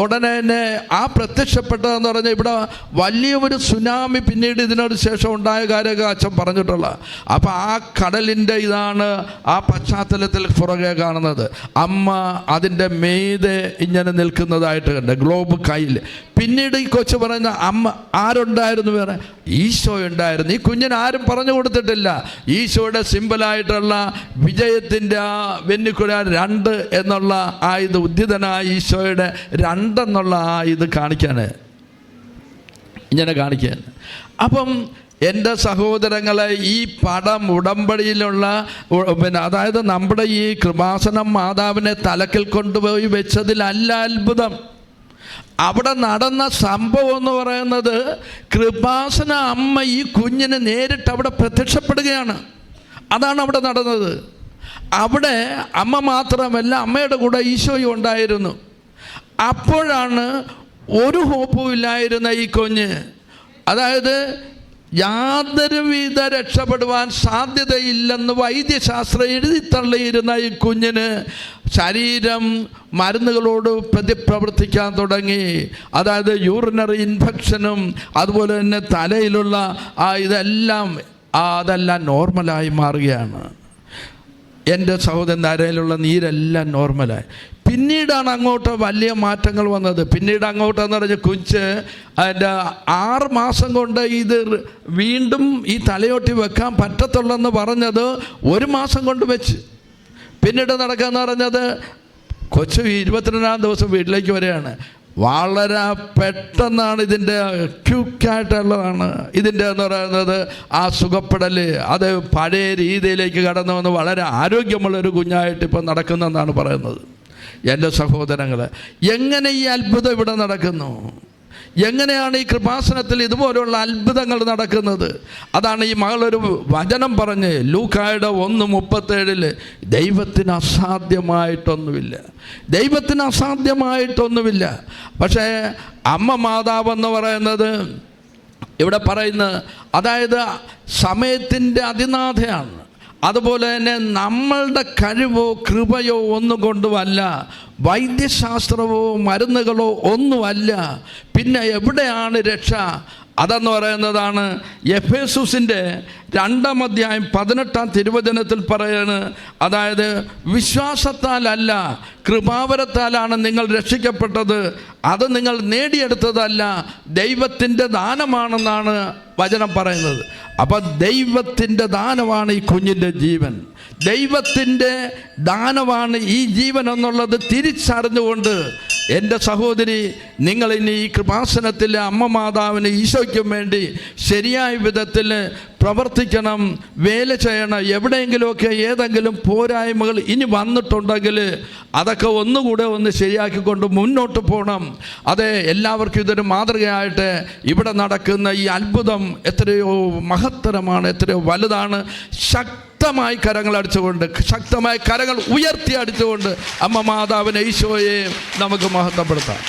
ഉടനെ തന്നെ ആ പ്രത്യക്ഷപ്പെട്ടതെന്ന് പറഞ്ഞാൽ ഇവിടെ വലിയൊരു സുനാമി പിന്നീട് ഇതിനോട് ശേഷം ഉണ്ടായ കാര്യമൊക്കെ അച്ഛൻ പറഞ്ഞിട്ടുള്ള. അപ്പോൾ ആ കടലിൻ്റെ ഇതാണ് ആ പശ്ചാത്തലത്തിൽ പുറകെ കാണുന്നത്. അമ്മ അതിൻ്റെ മീതെ ഇങ്ങനെ നിൽക്കുന്നതായിട്ട് കണ്ട്, ഗ്ലോബ് കയ്യിൽ. പിന്നീട് ഈ കൊച്ചു പറയുന്ന അമ്മ ആരുണ്ടായിരുന്നു? വേറെ ഈശോ ഉണ്ടായിരുന്നു. ഈ കുഞ്ഞിന് ആരും പറഞ്ഞു കൊടുത്തിട്ടില്ല. ഈശോയുടെ സിമ്പിളായിട്ടുള്ള വിജയത്തിൻ്റെ ആ വെന്നിക്കുഴ 2 എന്നുള്ള ആ ഇത്, ഉദ്ധിതനായ ഈശോയുടെ 2 എന്നുള്ള ആ ഇത് കാണിക്കാണ്, ഇങ്ങനെ കാണിക്കാൻ. അപ്പം എൻ്റെ സഹോദരങ്ങളെ, ഈ പടം ഉടമ്പടിയിലുള്ള അതായത് നമ്മുടെ ഈ കൃപാസനം മാതാവിനെ തലക്കിൽ കൊണ്ടുപോയി വെച്ചതിലല്ല അത്ഭുതം. അവിടെ നടന്ന സംഭവം എന്ന് പറയുന്നത് കൃപാസന അമ്മ ഈ കുഞ്ഞിന് നേരിട്ട് അവിടെ പ്രത്യക്ഷപ്പെടുകയാണ്. അതാണ് അവിടെ നടന്നത്. അവിടെ അമ്മ മാത്രമല്ല, അമ്മയുടെ കൂടെ ഈശോയും ഉണ്ടായിരുന്നു. അപ്പോഴാണ് ഒരു ഹോപ്പും ഇല്ലായിരുന്ന ഈ കുഞ്ഞ്, അതായത് യാതൊരുവിധ രക്ഷപ്പെടുവാൻ സാധ്യതയില്ലെന്ന് വൈദ്യശാസ്ത്രം എഴുതിത്തള്ളിയിരുന്ന ഈ കുഞ്ഞിന് ശരീരം മരുന്നുകളോട് പ്രതിപ്രവർത്തിക്കാൻ തുടങ്ങി. അതായത് യൂറിനറി ഇൻഫെക്ഷനും അതുപോലെ തന്നെ തലയിലുള്ള അതെല്ലാം നോർമലായി മാറുകയാണ്. എൻ്റെ സഹോദരൻ നരയിലുള്ള നീരെല്ലാം നോർമലായി. പിന്നീടാണ് അങ്ങോട്ട് വലിയ മാറ്റങ്ങൾ വന്നത്. പിന്നീട് അങ്ങോട്ടെന്ന് പറഞ്ഞ കുഞ്ഞ് അതിൻ്റെ 6 മാസം കൊണ്ട് ഇത് വീണ്ടും ഈ തലയോട്ടി വെക്കാൻ പറ്റത്തുള്ളെന്ന് പറഞ്ഞത് 1 മാസം കൊണ്ട് വെച്ച്. പിന്നീട് നടക്കാമെന്ന് പറഞ്ഞത് കൊച്ചു 22-ാം ദിവസം വീട്ടിലേക്ക് വരികയാണ്. വളരെ പെട്ടെന്നാണ് ഇതിൻ്റെ ക്യൂക്കായിട്ടുള്ളതാണ് ഇതിൻ്റെ എന്ന് പറയുന്നത്. ആ സുഖപ്പെടൽ അത് പഴയ രീതിയിലേക്ക് കടന്നു വന്ന് വളരെ ആരോഗ്യമുള്ളൊരു കുഞ്ഞായിട്ട് ഇപ്പം നടക്കുന്നെന്നാണ് പറയുന്നത്. എൻ്റെ സഹോദരങ്ങളെ, എങ്ങനെ ഈ അത്ഭുതം ഇവിടെ നടക്കുന്നു? എങ്ങനെയാണ് ഈ കൃപാസനത്തിൽ ഇതുപോലുള്ള അത്ഭുതങ്ങൾ നടക്കുന്നത്? അതാണ് ഈ മകളൊരു വചനം പറഞ്ഞ് ലൂക്കായുടെ 1:37 ദൈവത്തിന് അസാധ്യമായിട്ടൊന്നുമില്ല, ദൈവത്തിന് അസാധ്യമായിട്ടൊന്നുമില്ല. പക്ഷേ അമ്മ മാതാവെന്ന് പറയുന്നത് ഇവിടെ പറയുന്നത്, അതായത് സമയത്തിൻ്റെ അതിനാഥയാണ്. അതുപോലെ തന്നെ നമ്മളുടെ കഴിവോ കൃപയോ ഒന്നും കൊണ്ടുമല്ല, വൈദ്യശാസ്ത്രമോ മരുന്നുകളോ ഒന്നുമല്ല. പിന്നെ എവിടെയാണ് രക്ഷ? അതെന്ന് പറയുന്നതാണ് എഫേസുസിൻ്റെ 2-ാം അധ്യായം 18-ാം തിരുവചനത്തിൽ പറയാണ്. അതായത് വിശ്വാസത്താലല്ല കൃപാവരത്താലാണ് നിങ്ങൾ രക്ഷിക്കപ്പെട്ടത്, അത് നിങ്ങൾ നേടിയെടുത്തതല്ല, ദൈവത്തിൻ്റെ ദാനമാണെന്നാണ് വചനം പറയുന്നത്. അപ്പം ദൈവത്തിൻ്റെ ദാനമാണ് ഈ കുഞ്ഞിൻ്റെ ജീവൻ, ദൈവത്തിൻ്റെ ദാനമാണ് ഈ ജീവൻ എന്നുള്ളത് തിരിച്ചറിഞ്ഞുകൊണ്ട് എൻ്റെ സഹോദരി, നിങ്ങളിനി ഈ കൃപാസനത്തിലെ അമ്മ മാതാവിന് ഈശോയ്ക്കും വേണ്ടി ശരിയായ വിധത്തിൽ പ്രവർത്തിക്കണം, വേല ചെയ്യണം. എവിടെയെങ്കിലുമൊക്കെ ഏതെങ്കിലും പോരായ്മകൾ ഇനി വന്നിട്ടുണ്ടെങ്കിൽ അതൊക്കെ ഒന്നുകൂടെ ശരിയാക്കിക്കൊണ്ട് മുന്നോട്ട് പോകണം. അത് എല്ലാവർക്കും ഇതൊരു മാതൃകയായിട്ട് ഇവിടെ നടക്കുന്ന ഈ അത്ഭുതം എത്രയോ മഹത്തരമാണ്, എത്രയോ വലുതാണ്. ശക്തമായി കരങ്ങൾ അടിച്ചുകൊണ്ട്, ശക്തമായി കരങ്ങൾ ഉയർത്തി അടിച്ചുകൊണ്ട് അമ്മ മാതാവിനെ ഈശോയെ നമുക്ക് മഹത്വപ്പെടുത്താം.